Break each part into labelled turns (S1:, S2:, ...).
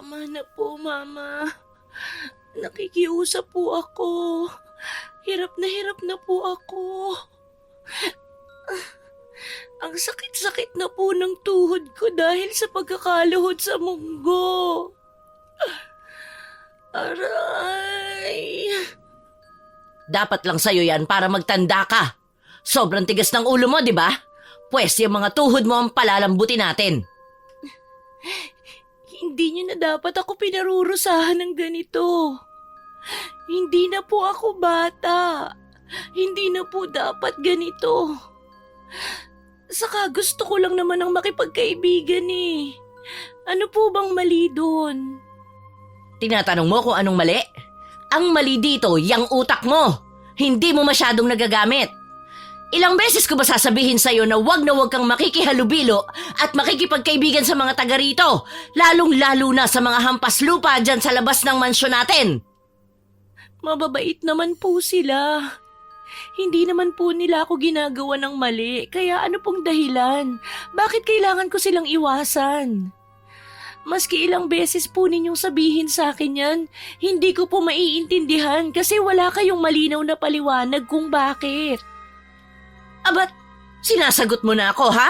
S1: Tama na po, Mama. Nakikiusap po ako. Hirap na po ako. Ang sakit-sakit na po ng tuhod ko dahil sa pagkakaluhod sa munggo. Aray!
S2: Dapat lang sa'yo yan para magtanda ka. Sobrang tigas ng ulo mo, di ba? Pwes yung mga tuhod mo ang palalambutin natin.
S1: Hindi niyo na dapat ako pinarurusahan ng ganito. Hindi na po ako bata. Hindi na po dapat ganito. Saka gusto ko lang naman ang makipagkaibigan eh. Ano po bang mali doon?
S2: Tinatanong mo kung anong mali? Ang mali dito, yung utak mo. Hindi mo masyadong nagagamit. Ilang beses ko ba sasabihin sa'yo na wag kang makikihalubilo at makikipagkaibigan sa mga taga rito, lalong-lalo na sa mga hampas lupa dyan sa labas ng mansyon natin?
S1: Mababait naman po sila. Hindi naman po nila ako ginagawa ng mali, kaya ano pong dahilan? Bakit kailangan ko silang iwasan? Maski ilang beses po ninyong sabihin sa akin yan, hindi ko po maiintindihan kasi wala kayong malinaw na paliwanag kung bakit.
S2: Abat, sinasagot mo na ako, ha?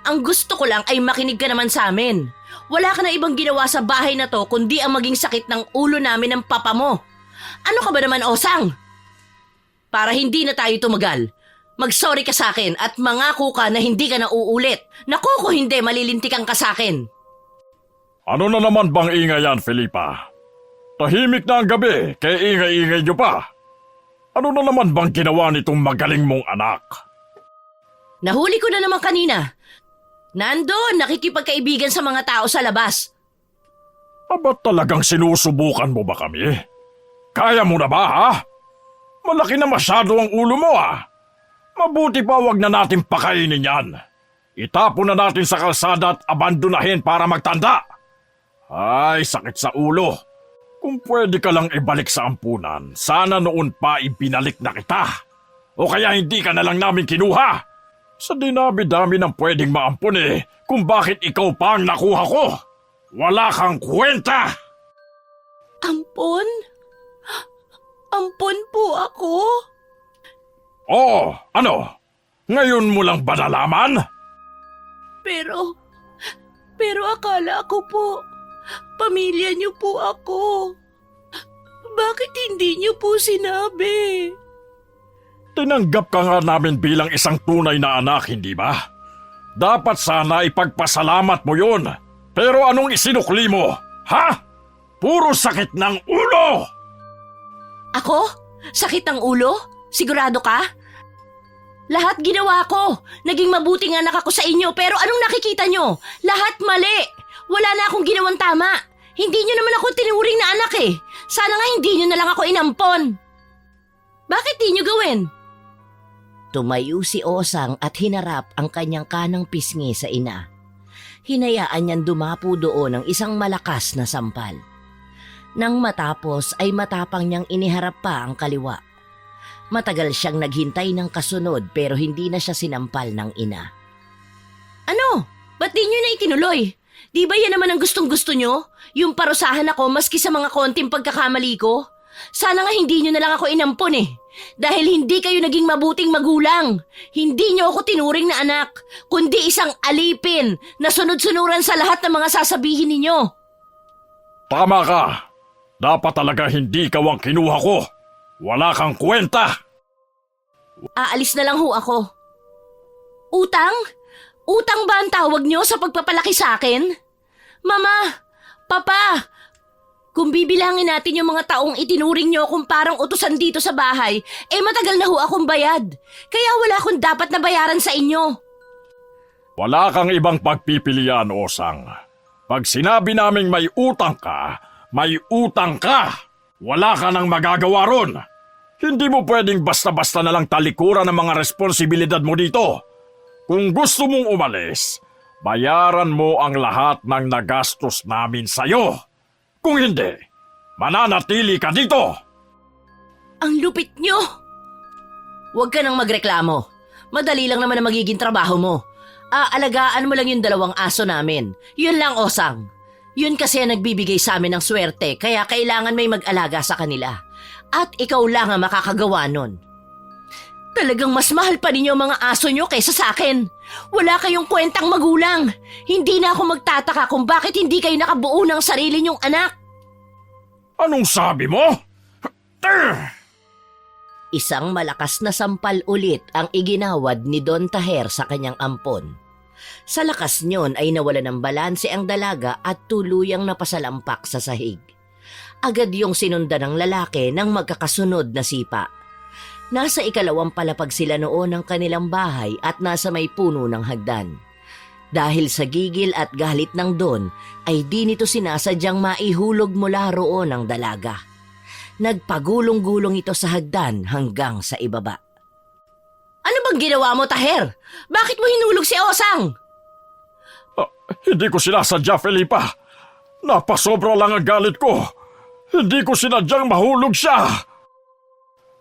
S2: Ang gusto ko lang ay makinig ka naman sa amin. Wala ka na ibang ginawa sa bahay na to kundi ang maging sakit ng ulo namin ng papa mo. Ano ka ba naman, Osang? Para hindi na tayo tumagal, mag-sorry ka sa akin at mangako ka na hindi ka na uulit. Naku, kung hindi, malilintikan ka sa akin.
S3: Ano na naman bang ingay yan, Felipa? Tahimik na ang gabi, kaya ingay-ingay niyo pa. Ano na naman bang ginawa nitong magaling mong anak?
S2: Nahuli ko na naman kanina. Nandun, nakikipagkaibigan sa mga tao sa labas.
S3: Aba talagang sinusubukan mo ba kami? Kaya mo na ba, ha? Malaki na masyado ang ulo mo, ha? Mabuti pa wag na natin pakainin yan. Itapon na natin sa kalsada at abandonahin para magtanda. Ay, sakit sa ulo. Kung pwede ka lang ibalik sa ampunan, sana noon pa ibinalik na kita. O kaya hindi ka na lang namin kinuha. Sa dinabi-dami ng pwedeng maampun kung bakit ikaw pa ang nakuha ko. Wala kang kwenta!
S1: Ampon? Ampon po ako?
S3: Oo, ano? Ngayon mo lang ba nalaman?
S1: Pero akala ko po, pamilya niyo po ako. Bakit hindi niyo po sinabi?
S3: Tinanggap ka nga namin bilang isang tunay na anak, hindi ba? Dapat sana ipagpasalamat mo yun. Pero anong isinukli mo? Ha? Puro sakit ng ulo!
S2: Ako? Sakit ang ulo? Sigurado ka? Lahat ginawa ko. Naging mabuting anak ako sa inyo, pero anong nakikita nyo? Lahat mali. Wala na akong ginawang tama. Hindi nyo naman ako tinuring na anak eh. Sana nga hindi nyo na lang ako inampon. Bakit di nyo gawin? Tumayo si Osang at hinarap ang kanyang kanang pisngi sa ina. Hinayaan niyang dumapo doon ang isang malakas na sampal. Nang matapos ay matapang niyang iniharap pa ang kaliwa. Matagal siyang naghintay ng kasunod pero hindi na siya sinampal ng ina. Ano? Ba't di nyo na itinuloy? Di ba yan naman ang gustong-gusto nyo? Yung parusahan ako maski sa mga konting pagkakamali ko? Sana nga hindi nyo na lang ako inampon eh. Dahil hindi kayo naging mabuting magulang. Hindi nyo ako tinuring na anak, kundi isang alipin na sunod-sunuran sa lahat ng mga sasabihin ninyo.
S3: Tama ka. Dapat talaga hindi ikaw ang kinuha ko. Wala kang kwenta.
S2: Aalis na lang ho ako. Utang? Utang ba ang tawag nyo sa pagpapalaki sa akin? Mama, Papa, kung bibilangin natin yung mga taong itinuring nyo kung parang utusan dito sa bahay, matagal na ho akong bayad. Kaya wala akong dapat na bayaran sa inyo.
S3: Wala kang ibang pagpipilian, Osang. Pag sinabi naming may utang ka, may utang ka. Wala ka nang magagawa ron. Hindi mo pwedeng basta-basta na lang talikuran ang mga responsibilidad mo dito. Kung gusto mong umalis, bayaran mo ang lahat ng nagastos namin sa'yo. Kung hindi, mananatili ka dito.
S2: Ang lupit nyo! Huwag ka nang magreklamo. Madali lang naman ang magiging trabaho mo. Aalagaan mo lang yung 2 aso namin. Yun lang, Osang. Yun kasi ang nagbibigay sa amin ng swerte, kaya kailangan may mag-alaga sa kanila. At ikaw lang ang makakagawa nun. Talagang mas mahal pa ninyo ang mga aso nyo kaysa sa akin. Wala kayong kwentang magulang. Hindi na ako magtataka kung bakit hindi kayo nakabuo ng sarili nyong anak.
S3: Anong sabi mo?
S2: Isang malakas na sampal ulit ang iginawad ni Don Taher sa kanyang ampon. Sa lakas niyon ay nawala ng balanse ang dalaga at tuluyang napasalampak sa sahig. Agad yung sinundan ng lalaki ng magkakasunod na sipa. Nasa ikalawang palapag sila noon ng kanilang bahay at nasa may puno ng hagdan. Dahil sa gigil at galit ng Don, ay di nito sinasadyang maihulog mula roon ang dalaga. Nagpagulong-gulong ito sa hagdan hanggang sa ibaba. Ano bang ginawa mo, Taher? Bakit mo hinulog si Osang?
S3: Hindi ko sinasadya, Felipa. Napasobra lang ang galit ko. Hindi ko sinadyang mahulog siya.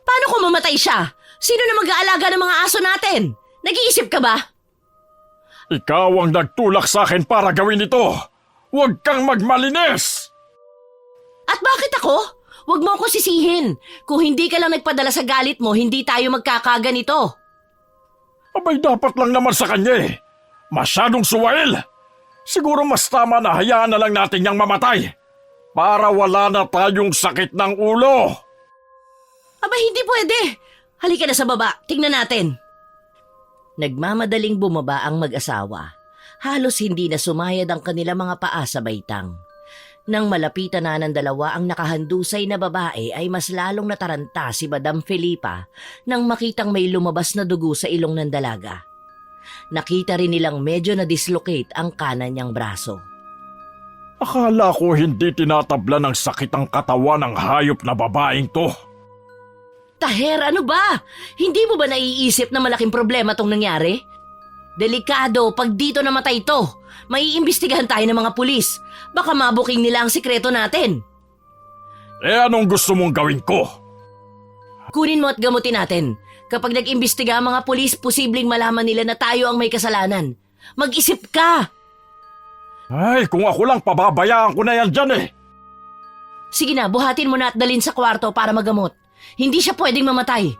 S2: Paano kung mamatay siya? Sino na mag-aalaga ng mga aso natin? Nag-iisip ka ba?
S3: Ikaw ang nagtulak sa akin para gawin ito. Huwag kang magmalinis!
S2: At bakit ako? Huwag mo ako sisihin. Kung hindi ka lang nagpadala sa galit mo, hindi tayo magkakaganito.
S3: Abay, dapat lang naman sa kanya eh. Masyadong suwail. Siguro mas tama na hayaan na lang natin niyang mamatay. Para wala na tayong sakit ng ulo.
S2: Aba, hindi pwede. Halika na sa baba, tingnan natin. Nagmamadaling bumaba ang mag-asawa. Halos hindi na sumayad ang kanilang mga paa sa baitang. Nang malapitan na ng dalawa ang nakahandusay na babae ay mas lalong nataranta si Madam Felipa nang makitang may lumabas na dugo sa ilong ng dalaga. Nakita rin nilang medyo na-dislocate ang kanan niyang braso.
S3: Akala ko hindi tinatabla ng sakit ang katawan ng hayop na babaeng to.
S2: Taher, ano ba? Hindi mo ba naiisip na malaking problema tong nangyari? Delikado pag dito namatay ito. Maiimbestigahan tayo ng mga pulis. Baka mabuking nila ang sikreto natin.
S3: Anong gusto mong gawin ko?
S2: Kunin mo at gamutin natin. Kapag nag-imbestiga ang mga pulis, posibleng malaman nila na tayo ang may kasalanan. Mag-isip ka!
S3: Ay, kung ako lang, pababayaan ko na yan dyan eh.
S2: Sige na, buhatin mo na at dalhin sa kwarto para magamot. Hindi siya pwedeng mamatay.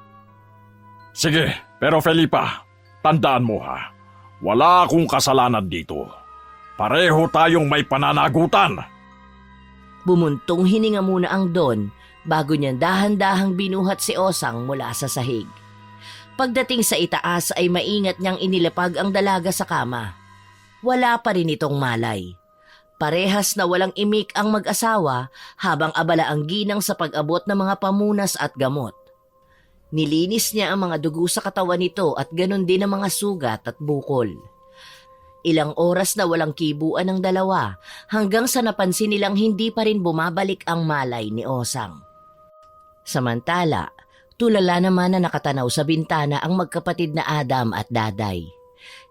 S3: Sige, pero Felipa, tandaan mo ha. Wala akong kasalanan dito. Pareho tayong may pananagutan.
S2: Bumuntong hininga muna ang Don bago niya dahan-dahang binuhat si Osang mula sa sahig. Pagdating sa itaas ay maingat niyang inilapag ang dalaga sa kama. Wala pa rin itong malay. Parehas na walang imik ang mag-asawa habang abala ang ginang sa pag-abot ng mga pamunas at gamot. Nilinis niya ang mga dugo sa katawan nito at ganon din ang mga sugat at bukol. Ilang oras na walang kibuan ng dalawa hanggang sa napansin nilang hindi pa rin bumabalik ang malay ni Osang. Samantala, tulala naman na nakatanaw sa bintana ang magkapatid na Adam at Daday.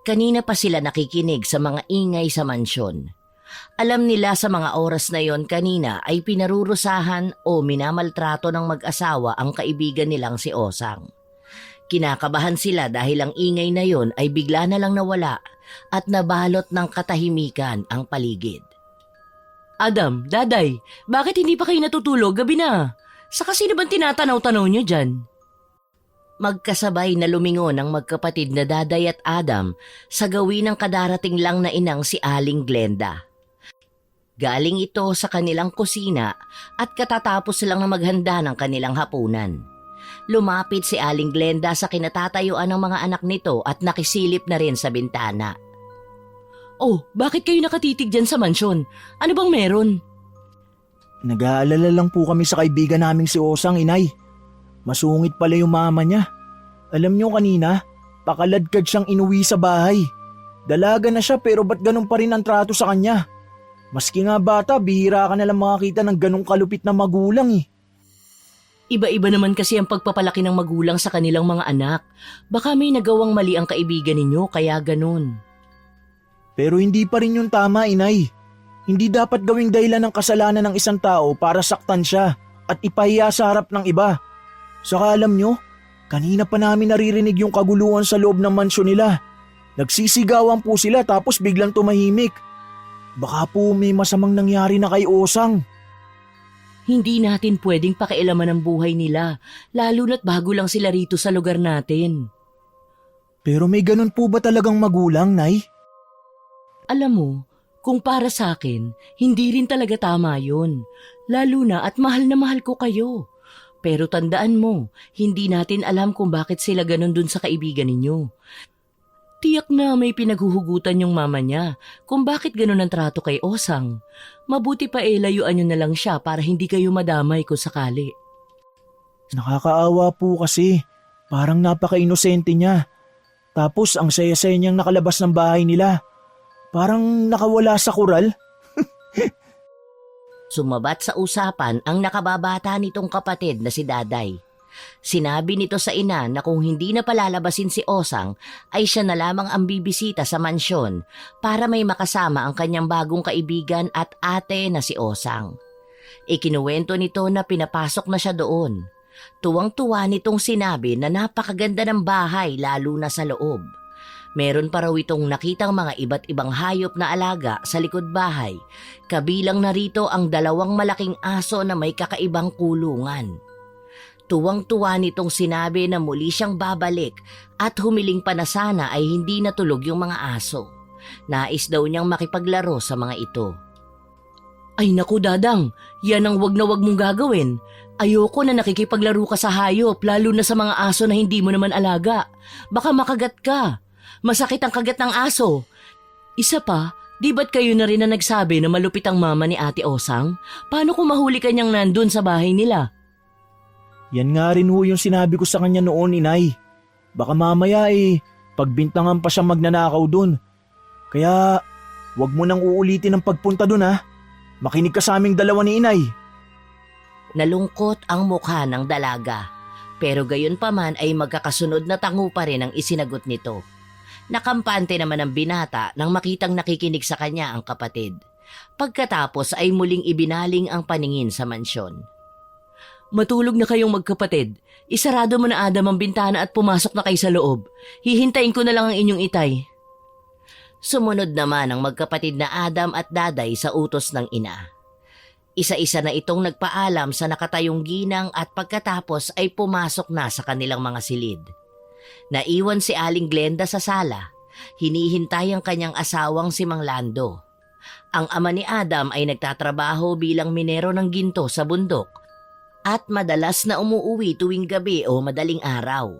S2: Kanina pa sila nakikinig sa mga ingay sa mansyon. Alam nila sa mga oras na yon kanina ay pinarurusahan o minamaltrato ng mag-asawa ang kaibigan nilang si Osang. Kinakabahan sila dahil ang ingay na yon ay bigla na lang nawala at nabalot ng katahimikan ang paligid. Adam, Daday, bakit hindi pa kayo natutulog? Gabi na. Saka sino bang tinatanaw-tanaw nyo dyan? Magkasabay na lumingon ang magkapatid na Daday at Adam sa gawin ng kadarating lang na inang si Aling Glenda. Galing ito sa kanilang kusina at katatapos silang na maghanda ng kanilang hapunan. Lumapit si Aling Glenda sa kinatatayuan ng mga anak nito at nakisilip na rin sa bintana. Oh, bakit kayo nakatitig dyan sa mansyon? Ano bang meron?
S4: Nag-aalala lang po kami sa kaibigan naming si Osang, inay. Masungit pala yung mama niya. Alam niyo kanina, pakaladkad siyang inuwi sa bahay. Dalaga na siya pero ba't ganun pa rin ang trato sa kanya? Maski nga bata, bihira ka nalang makakita ng ganung kalupit na magulang eh.
S2: Iba-iba naman kasi ang pagpapalaki ng magulang sa kanilang mga anak. Baka may nagawang mali ang kaibigan ninyo kaya ganun.
S4: Pero hindi pa rin yung tama, inay. Hindi dapat gawing dahilan ng kasalanan ng isang tao para saktan siya at ipahiya sa harap ng iba. Saka alam nyo, kanina pa namin naririnig yung kaguluhan sa loob ng mansyon nila. Nagsisigawan po sila tapos biglang tumahimik. Baka po may masamang nangyari na kay Osang.
S2: Hindi natin pwedeng pakialaman ang buhay nila, lalo na't bago lang sila rito sa lugar natin.
S4: Pero may ganun po ba talagang magulang, Nay?
S2: Alam mo, kung para sa akin, hindi rin talaga tama yun. Lalo na at mahal na mahal ko kayo. Pero tandaan mo, hindi natin alam kung bakit sila ganun dun sa kaibigan ninyo. Tiyak na may pinaghuhugutan yung mama niya kung bakit ganun ang trato kay Osang. Mabuti pa layuan nyo na lang siya para hindi kayo madamay kung sakali.
S4: Nakakaawa po kasi. Parang napaka-inosente niya. Tapos ang saya-saya niyang nakalabas ng bahay nila. Parang nakawala sa kural.
S2: Sumabat sa usapan ang nakababata nitong kapatid na si Daday. Sinabi nito sa ina na kung hindi na palalabasin si Osang ay siya na lamang ang bibisita sa mansyon para may makasama ang kanyang bagong kaibigan at ate na si Osang. Ikinuwento nito na pinapasok na siya doon. Tuwang-tuwa nitong sinabi na napakaganda ng bahay lalo na sa loob. Meron pa raw itong nakitang mga iba't ibang hayop na alaga sa likod bahay, kabilang na rito ang 2 malaking aso na may kakaibang kulungan. Tuwang-tuwa nitong sinabi na muli siyang babalik at humiling pa na sana ay hindi natulog yung mga aso. Nais daw niyang makipaglaro sa mga ito. Ay naku Dadang, yan ang wag na wag mong gagawin. Ayoko na nakikipaglaro ka sa hayop lalo na sa mga aso na hindi mo naman alaga. Baka makagat ka. Masakit ang kagat ng aso. Isa pa, di ba't kayo na rin na nagsabi na malupit ang mama ni Ate Osang? Paano kung mahuli ka niyang nandun sa bahay nila?
S4: Yan nga rin ho yung sinabi ko sa kanya noon, Inay. Baka mamaya pagbintangan pa siya magnanakaw dun. Kaya, wag mo nang uulitin ang pagpunta dun ha. Makinig ka sa aming dalawa ni Inay.
S2: Nalungkot ang mukha ng dalaga. Pero gayon pa man ay magkakasunod na tango pa rin ang isinagot nito. Nakampante naman ang binata nang makitang nakikinig sa kanya ang kapatid. Pagkatapos ay muling ibinaling ang paningin sa mansyon. Matulog na kayong magkapatid. Isarado mo na Adam ang bintana at pumasok na kayo sa loob. Hihintayin ko na lang ang inyong itay. Sumunod naman ang magkapatid na Adam at Daday sa utos ng ina. Isa-isa na itong nagpaalam sa nakatayong ginang at pagkatapos ay pumasok na sa kanilang mga silid. Naiwan si Aling Glenda sa sala. Hinihintay ang kanyang asawang si Mang Lando. Ang ama ni Adam ay nagtatrabaho bilang minero ng ginto sa bundok at madalas na umuuwi tuwing gabi o madaling araw.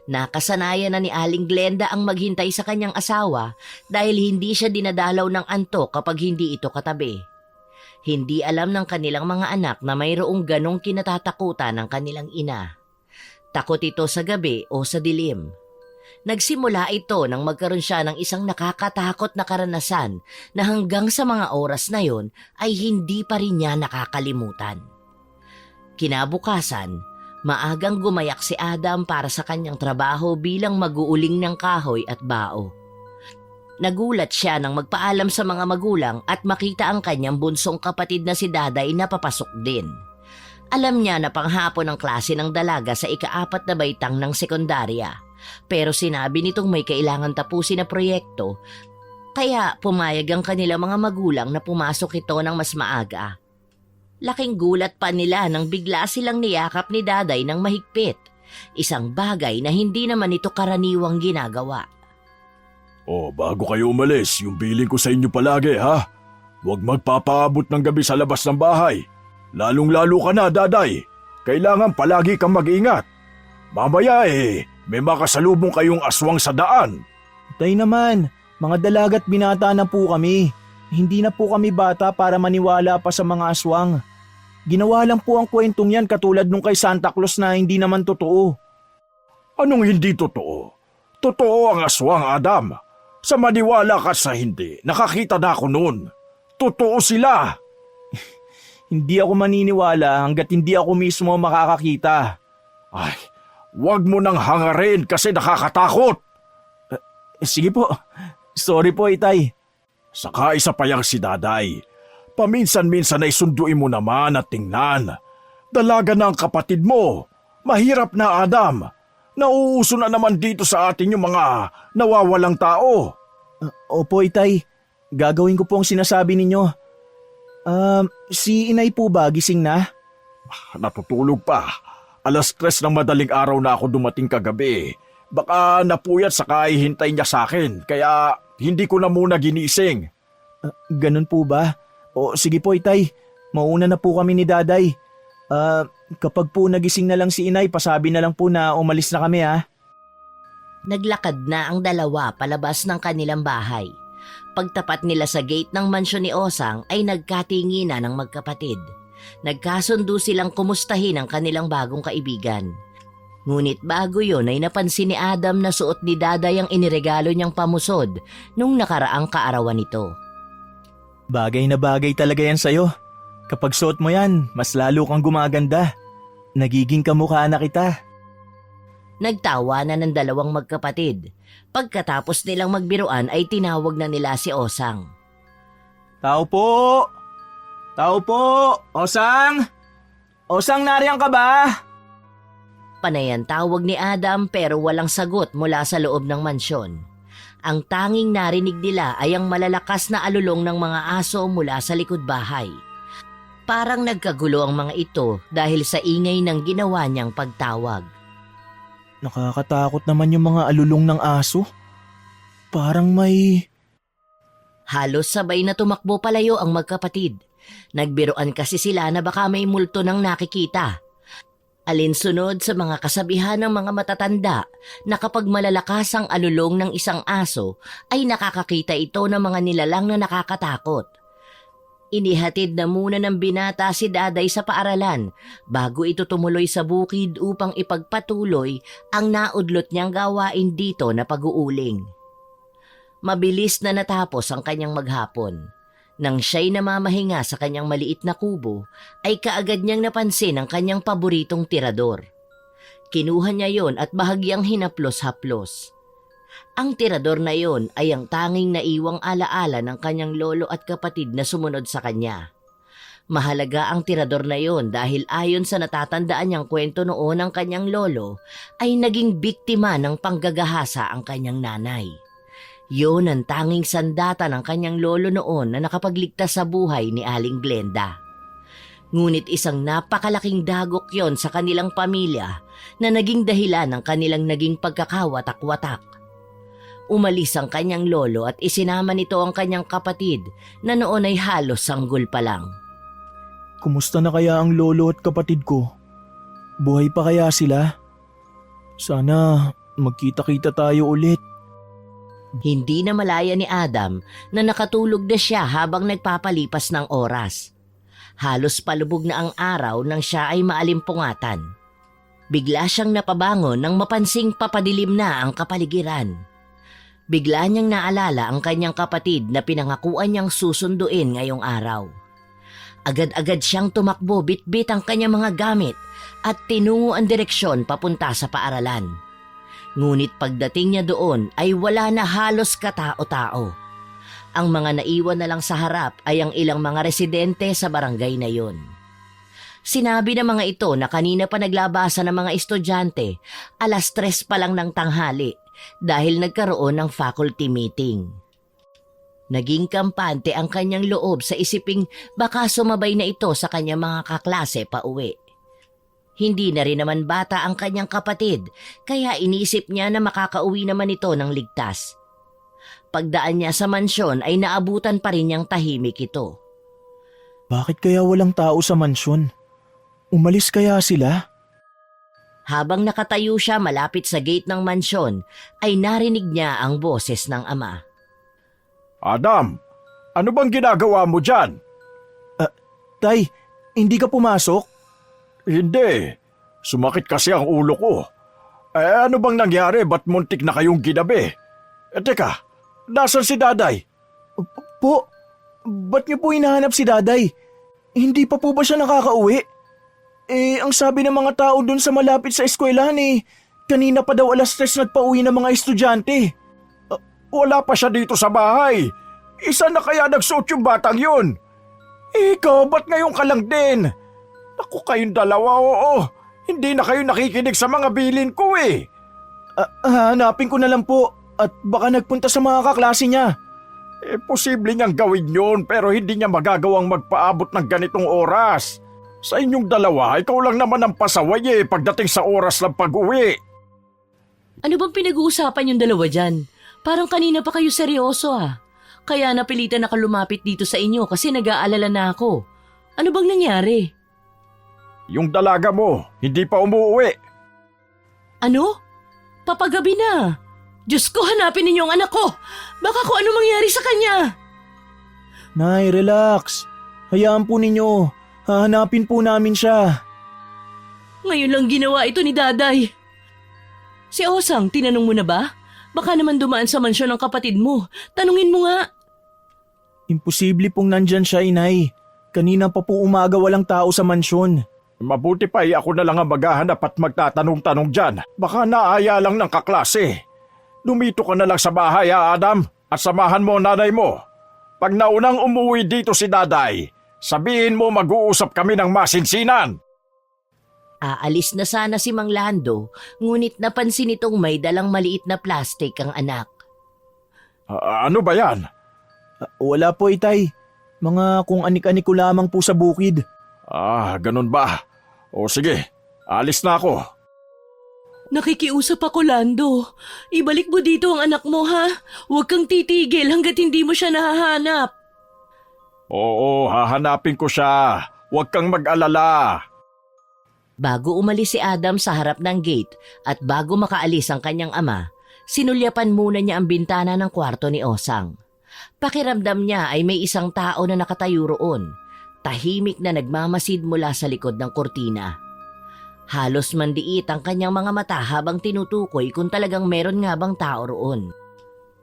S2: Nakasanayan na ni Aling Glenda ang maghintay sa kanyang asawa dahil hindi siya dinadalaw ng antok kapag hindi ito katabi. Hindi alam ng kanilang mga anak na mayroong ganong kinatatakutan ng kanilang ina. Takot ito sa gabi o sa dilim. Nagsimula ito nang magkaroon siya ng isang nakakatakot na karanasan na hanggang sa mga oras na yon ay hindi pa rin niya nakakalimutan. Kinabukasan, maagang gumayak si Adam para sa kanyang trabaho bilang mag-uuling ng kahoy at bao. Nagulat siya nang magpaalam sa mga magulang at makita ang kanyang bunsong kapatid na si Daday na papasok din. Alam niya na panghapon ang klase ng dalaga sa ika-4 na baitang ng sekundarya. Pero sinabi nitong may kailangan tapusin na proyekto, kaya pumayag ang kanilang mga magulang na pumasok ito ng mas maaga. Laking gulat pa nila nang bigla silang niyakap ni Daday ng mahigpit. Isang bagay na hindi naman ito karaniwang ginagawa.
S3: Bago kayo umalis, yung bilin ko sa inyo palagi ha. Huwag magpapaabot ng gabi sa labas ng bahay. Lalong-lalo ka na, Daday. Kailangan palagi kang mag-ingat. Mamaya may makasalubong kayong aswang sa daan.
S4: Tay naman, mga dalaga't binata na po kami. Hindi na po kami bata para maniwala pa sa mga aswang. Ginawa lang po ang kwentong yan katulad nung kay Santa Claus na hindi naman totoo.
S3: Anong hindi totoo? Totoo ang aswang, Adam. Sa maniwala ka sa hindi, nakakita na ako noon. Totoo sila.
S4: Hindi ako maniniwala hanggat hindi ako mismo makakakita.
S3: Ay, wag mo nang hangarin kasi nakakatakot.
S4: Sige po. Sorry po, Itay.
S3: Saka isa pa yang si Daday. Paminsan-minsan ay sunduin mo naman at tingnan. Dalaga na ang kapatid mo. Mahirap na, Adam. Nauuso na naman dito sa atin yung mga nawawalang tao.
S4: Opo, Itay. gagawin ko po ang sinasabi ninyo. Si inay po ba gising na?
S3: Natutulog pa. 3:00 ng madaling araw na ako dumating kagabi. Baka napuyat saka hihintay niya sa akin, kaya hindi ko na muna ginising.
S4: Ganun po ba? O sige po itay, mauna na po kami ni daday. Kapag po nagising na lang si inay, pasabi na lang po na umalis na kami ha.
S2: Naglakad na ang dalawa palabas ng kanilang bahay. Pagtapat nila sa gate ng mansyon ni Osang ay nagkatinginan ng magkapatid. Nagkasundo silang kumustahin ang kanilang bagong kaibigan. Ngunit bago yon ay napansin ni Adam na suot ni Daday ang iniregalo niyang pamusod nung nakaraang kaarawan nito.
S4: Bagay na bagay talaga yan sa'yo. Kapag suot mo yan, mas lalo kang gumaganda. Nagiging kamukha na kita.
S2: Nagtawa na ng dalawang magkapatid. Pagkatapos nilang magbiruan ay tinawag na nila si Osang.
S4: Tao po! Tao po! Osang! Osang, nariyan ka ba?
S2: Panay ang tawag ni Adam pero walang sagot mula sa loob ng mansyon. Ang tanging narinig nila ay ang malalakas na alulong ng mga aso mula sa likod bahay. Parang nagkagulo ang mga ito dahil sa ingay ng ginawa niyang pagtawag.
S4: Nakakatakot naman yung mga alulong ng aso. Parang may...
S2: Halos sabay na tumakbo palayo ang magkapatid. Nagbiruan kasi sila na baka may multo nang nakikita. Alinsunod sa mga kasabihan ng mga matatanda na kapag malalakas ang alulong ng isang aso ay nakakakita ito ng mga nilalang na nakakatakot. Inihatid na muna ng binata si Daday sa paaralan bago ito tumuloy sa bukid upang ipagpatuloy ang naudlot niyang gawain dito na pag-uuling. Mabilis na natapos ang kanyang maghapon. Nang siya'y namamahinga sa kanyang maliit na kubo, ay kaagad niyang napansin ang kanyang paboritong tirador. Kinuha niya yon at bahagyang hinaplos-haplos. Ang tirador na yon ay ang tanging naiwang alaala ng kanyang lolo at kapatid na sumunod sa kanya. Mahalaga ang tirador na yon dahil ayon sa natatandaan niyang kwento noon ng kanyang lolo, ay naging biktima ng panggagahasa ang kanyang nanay. Yun ang tanging sandata ng kanyang lolo noon na nakapagligtas sa buhay ni Aling Glenda. Ngunit isang napakalaking dagok yon sa kanilang pamilya na naging dahilan ng kanilang naging pagkakawatak-watak. Umalis ang kanyang lolo at isinama nito ang kanyang kapatid na noon ay halos sanggol pa lang.
S4: Kumusta na kaya ang lolo at kapatid ko? Buhay pa kaya sila? Sana magkita-kita tayo ulit.
S2: Hindi na malaya ni Adam na nakatulog na siya habang nagpapalipas ng oras. Halos palubog na ang araw nang siya ay maalimpungatan. Bigla siyang napabangon nang mapansing papadilim na ang kapaligiran. Bigla niyang naalala ang kanyang kapatid na pinangakuan niyang susunduin ngayong araw. Agad-agad siyang tumakbo bitbit ang kanyang mga gamit at tinungo ang direksyon papunta sa paaralan. Ngunit pagdating niya doon ay wala na halos katao-tao. Ang mga naiwan na lang sa harap ay ang ilang mga residente sa barangay na yon. Sinabi ng mga ito na kanina pa naglabasan ng mga estudyante, 3:00 pa lang ng tanghali dahil nagkaroon ng faculty meeting. Naging kampante ang kanyang loob sa isiping baka sumabay na ito sa kanyang mga kaklase pa uwi. Hindi na rin naman bata ang kanyang kapatid, kaya inisip niya na makakauwi naman ito ng ligtas. Pagdaan niya sa mansyon ay naabutan pa rin niyang tahimik ito.
S4: Bakit kaya walang tao sa mansyon? Umalis kaya sila?
S2: Habang nakatayo siya malapit sa gate ng mansyon, ay narinig niya ang boses ng ama.
S3: Adam, ano bang ginagawa mo dyan?
S4: Tay, hindi ka pumasok?
S3: Hindi. Sumakit kasi ang ulo ko. Ano bang nangyari? Ba't muntik na kayong ginabi? Teka, nasan si Daday?
S4: Po, ba't niyo po hinahanap si Daday? Hindi pa po ba siya nakakauwi? Ang sabi ng mga tao dun sa malapit sa eskwelahan kanina pa daw 3:00 nagpauwi ng mga estudyante.
S3: Wala pa siya dito sa bahay. Isa na kaya nagsuot yung batang yun? Ikaw, ba't ngayon ka lang din? Naku, kayong dalawa, oo. Hindi na kayo nakikinig sa mga bilin ko
S4: Hanapin ko na lang po at baka nagpunta sa mga kaklase niya.
S3: Posible niyang gawin yun pero hindi niya magagawang magpaabot ng ganitong oras. Sa inyong dalawa, ikaw lang naman ang pasaway pagdating sa oras ng pag-uwi.
S1: Ano bang pinag-uusapan yung dalawa dyan? Parang kanina pa kayo seryoso Kaya napilitan ako lumapit dito sa inyo kasi nag-aalala na ako. Ano bang nangyari?
S3: Yung dalaga mo, hindi pa umuwi.
S1: Ano? Papagabi na. Diyos ko, hanapin ninyo ang anak ko. Baka kung ano mangyari sa kanya.
S4: Nay, relax. Hayaan po ninyo. Hahanapin po namin siya.
S1: Ngayon lang ginawa ito ni Daday. Si Osang, tinanong mo na ba? Baka naman dumaan sa mansyon ng kapatid mo. Tanungin mo nga.
S4: Imposible pong nandyan siya, inay. Kanina pa po umaga walang tao sa mansyon.
S3: Mabuti pa ako na lang ang maghahanap at magtatanong-tanong dyan. Baka naaya lang ng kaklase. Dumito ka na lang sa bahay Adam, at samahan mo nanay mo. Pag naunang umuwi dito si Daday, sabihin mo mag-uusap kami ng masinsinan.
S2: Aalis na sana si Mang Lando, ngunit napansin itong may dalang maliit na plastic ang anak.
S3: Ano ba yan?
S4: Wala po, itay. Mga kung anik-anik ko lamang po sa bukid.
S3: Ganun ba? O sige, alis na ako.
S1: Nakikiusap ako, Lando. Ibalik mo dito ang anak mo, ha? Huwag kang titigil hanggat hindi mo siya nahahanap.
S3: Oo, hahanapin ko siya. Huwag kang mag-alala.
S2: Bago umalis si Adam sa harap ng gate at bago makaalis ang kanyang ama, sinulyapan muna niya ang bintana ng kwarto ni Osang. Pakiramdam niya ay may isang tao na nakatayo roon, tahimik na nagmamasid mula sa likod ng kurtina. Halos mandiit ang kanyang mga mata habang tinutukoy kung talagang meron nga bang tao roon.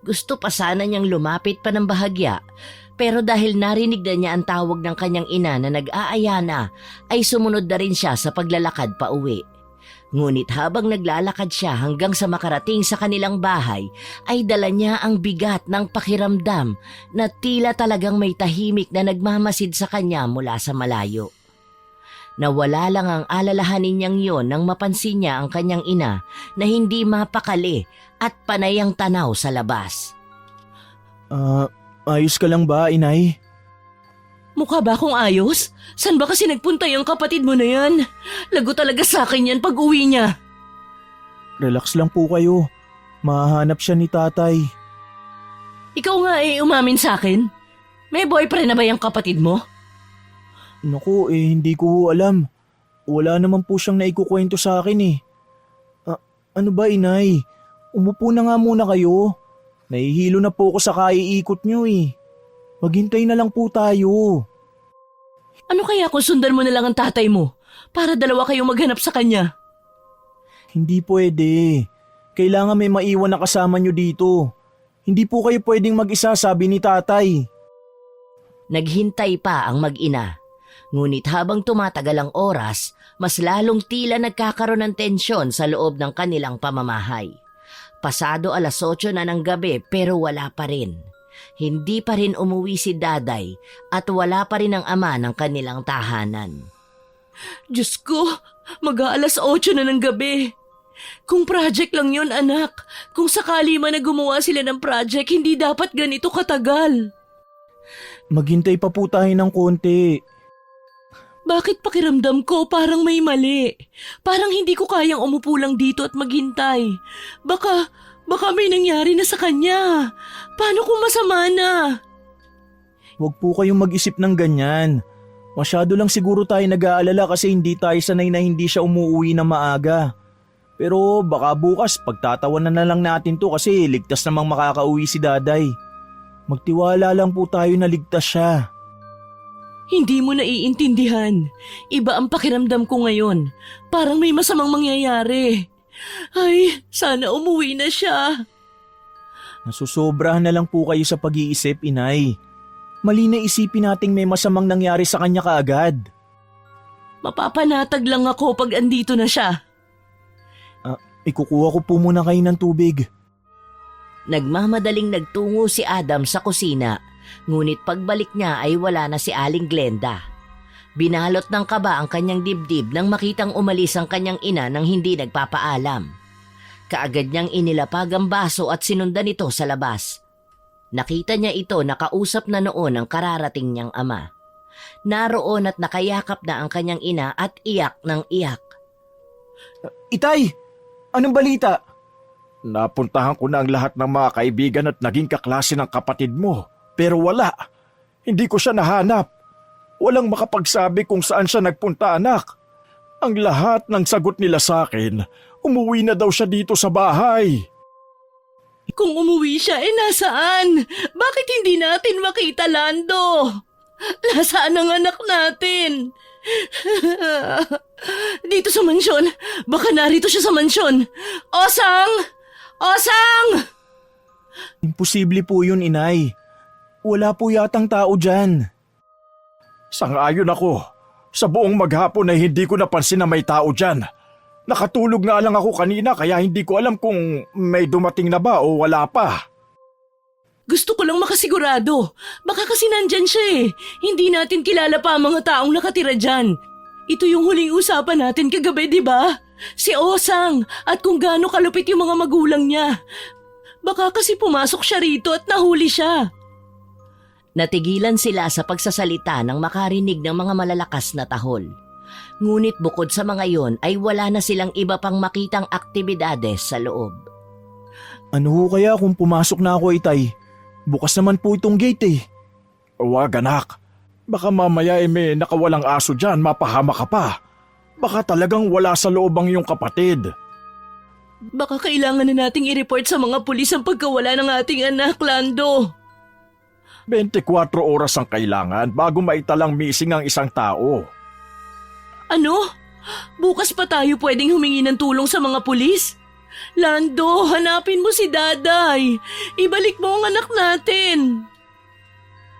S2: Gusto pa sana niyang lumapit pa ng bahagya, pero dahil narinig na niya ang tawag ng kanyang ina na nag-aaya na, ay sumunod na rin siya sa paglalakad pa uwi. Ngunit habang naglalakad siya hanggang sa makarating sa kanilang bahay, ay dala niya ang bigat ng pakiramdam na tila talagang may tahimik na nagmamasid sa kanya mula sa malayo. Nawala lang ang alalahanin niyang yon nang mapansin niya ang kanyang ina na hindi mapakali at panay ang tanaw sa labas.
S4: Ayos ka lang ba, inay?
S1: Mukha ba akong ayos? San ba kasi nagpunta yung kapatid mo na yan? Lago talaga sa akin yan pag uwi niya.
S4: Relax lang po kayo. Mahanap siya ni tatay.
S1: Ikaw nga umamin sa akin. May boyfriend na ba yung kapatid mo?
S4: Naku, hindi ko alam. Wala naman po siyang naikukwento sa akin Ano ba, inay? Umupo na nga muna kayo. Nahihilo na po ako sa kaiikot niyo Maghintay na lang po tayo.
S1: Ano kaya kung sundan mo na lang ang tatay mo para dalawa kayong maghanap sa kanya?
S4: Hindi pwede. Kailangan may maiwan na kasama niyo dito. Hindi po kayo pwedeng mag-isa, sabi ni tatay.
S2: Naghintay pa ang mag-ina. Ngunit habang tumatagal ang oras, mas lalong tila nagkakaroon ng tensyon sa loob ng kanilang pamamahay. Pasado 8:00 na ng gabi pero wala pa rin. Hindi pa rin umuwi si Daday at wala pa rin ang ama ng kanilang tahanan.
S1: Diyos ko, mag-aalas 8 na ng gabi. Kung project lang yun, anak. Kung sakali man na gumawa sila ng project, hindi dapat ganito katagal.
S4: Maghintay pa po tayo ng konti.
S1: Bakit pakiramdam ko parang may mali? Parang hindi ko kayang umupo lang dito at maghintay. Baka may nangyari na sa kanya. Paano kung masama na?
S4: Huwag po kayong mag-isip ng ganyan. Masyado lang siguro tayo nag-aalala kasi hindi tayo sanay na hindi siya umuwi na maaga. Pero baka bukas pagtatawanan na lang natin to kasi ligtas namang makakauwi si Daday. Magtiwala lang po tayo na ligtas siya.
S1: Hindi mo naiintindihan. Iba ang pakiramdam ko ngayon. Parang may masamang mangyayari. Ay, sana umuwi na siya.
S4: Nasusobrahan na lang po kayo sa pag-iisip, inay. Mali na isipin nating may masamang nangyari sa kanya kaagad.
S1: Mapapanatag lang ako pag andito na siya.
S4: Ikukuha ko po muna kayo ng tubig.
S2: Nagmamadaling nagtungo si Adam sa kusina, ngunit pagbalik niya ay wala na si Aling Glenda. Binalot ng kaba ang kanyang dibdib nang makitang umalis ang kanyang ina nang hindi nagpapaalam. Kaagad niyang inilapag ang baso at sinundan ito sa labas. Nakita niya ito nakausap na noon ang kararating niyang ama. Naroon at nakayakap na ang kanyang ina at iyak ng iyak.
S4: Itay, anong balita?
S3: Napuntahan ko na ang lahat ng mga kaibigan at naging kaklase ng kapatid mo. Pero wala. Hindi ko siya nahanap. Walang makapagsabi kung saan siya nagpunta, anak. Ang lahat ng sagot nila sa akin, umuwi na daw siya dito sa bahay.
S1: Kung umuwi siya, nasaan? Bakit hindi natin makita, Lando? Nasaan ang anak natin? Dito sa mansyon. Baka narito siya sa mansyon. Osang! Osang!
S4: Imposible po yun, inay. Wala po yatang tao dyan.
S3: Sang-ayon ako. Sa buong maghapon ay hindi ko napansin na may tao dyan. Nakatulog nga lang ako kanina kaya hindi ko alam kung may dumating na ba o wala pa.
S1: Gusto ko lang makasigurado. Baka kasi nandyan siya eh. Hindi natin kilala pa ang mga taong nakatira dyan. Ito yung huling usapan natin kagabi, di ba? Si Osang at kung gaano kalupit yung mga magulang niya. Baka kasi pumasok siya rito at nahuli siya.
S2: Natigilan sila sa pagsasalita nang makarinig ng mga malalakas na tahol. Ngunit bukod sa mga yon ay wala na silang iba pang makitang aktibidades sa loob.
S4: Ano ho kaya kung pumasok na ako, itay? Bukas naman po itong gate eh.
S3: Huwag anak. Baka mamaya may nakawalang aso dyan, mapahama ka pa. Baka talagang wala sa loob ang iyong kapatid.
S1: Baka kailangan na nating i-report sa mga pulis ang pagkawala ng ating anak, Lando.
S3: 24 oras ang kailangan bago maitalang missing ang isang tao.
S1: Ano? Bukas pa tayo pwedeng humingi ng tulong sa mga pulis? Lando, hanapin mo si Daday. Ibalik mo ang anak natin.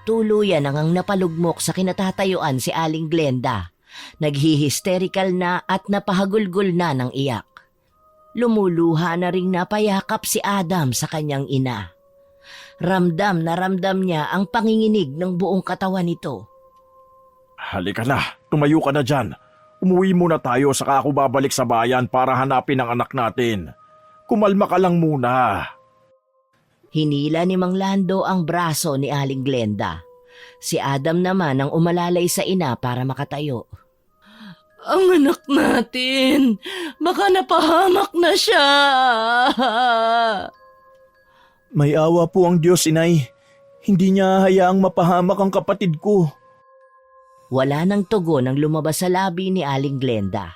S2: Tuluyan ang napalugmok sa kinatatayuan si Aling Glenda. Naghihisterical na at napahagulgol na ng iyak. Lumuluha na ring napayakap si Adam sa kanyang ina. Ramdam na ramdam niya ang panginginig ng buong katawan nito.
S3: Halika na, tumayo ka na dyan. Umuwi muna tayo saka ako babalik sa bayan para hanapin ang anak natin. Kumalma ka lang muna.
S2: Hinila ni Mang Lando ang braso ni Aling Glenda. Si Adam naman ang umalalay sa ina para makatayo.
S1: Ang anak natin, baka napahamak na siya.
S4: May awa po ang Diyos, inay. Hindi niya hayaang mapahamak ang kapatid ko.
S2: Wala nang tugon ang lumabas sa labi ni Aling Glenda.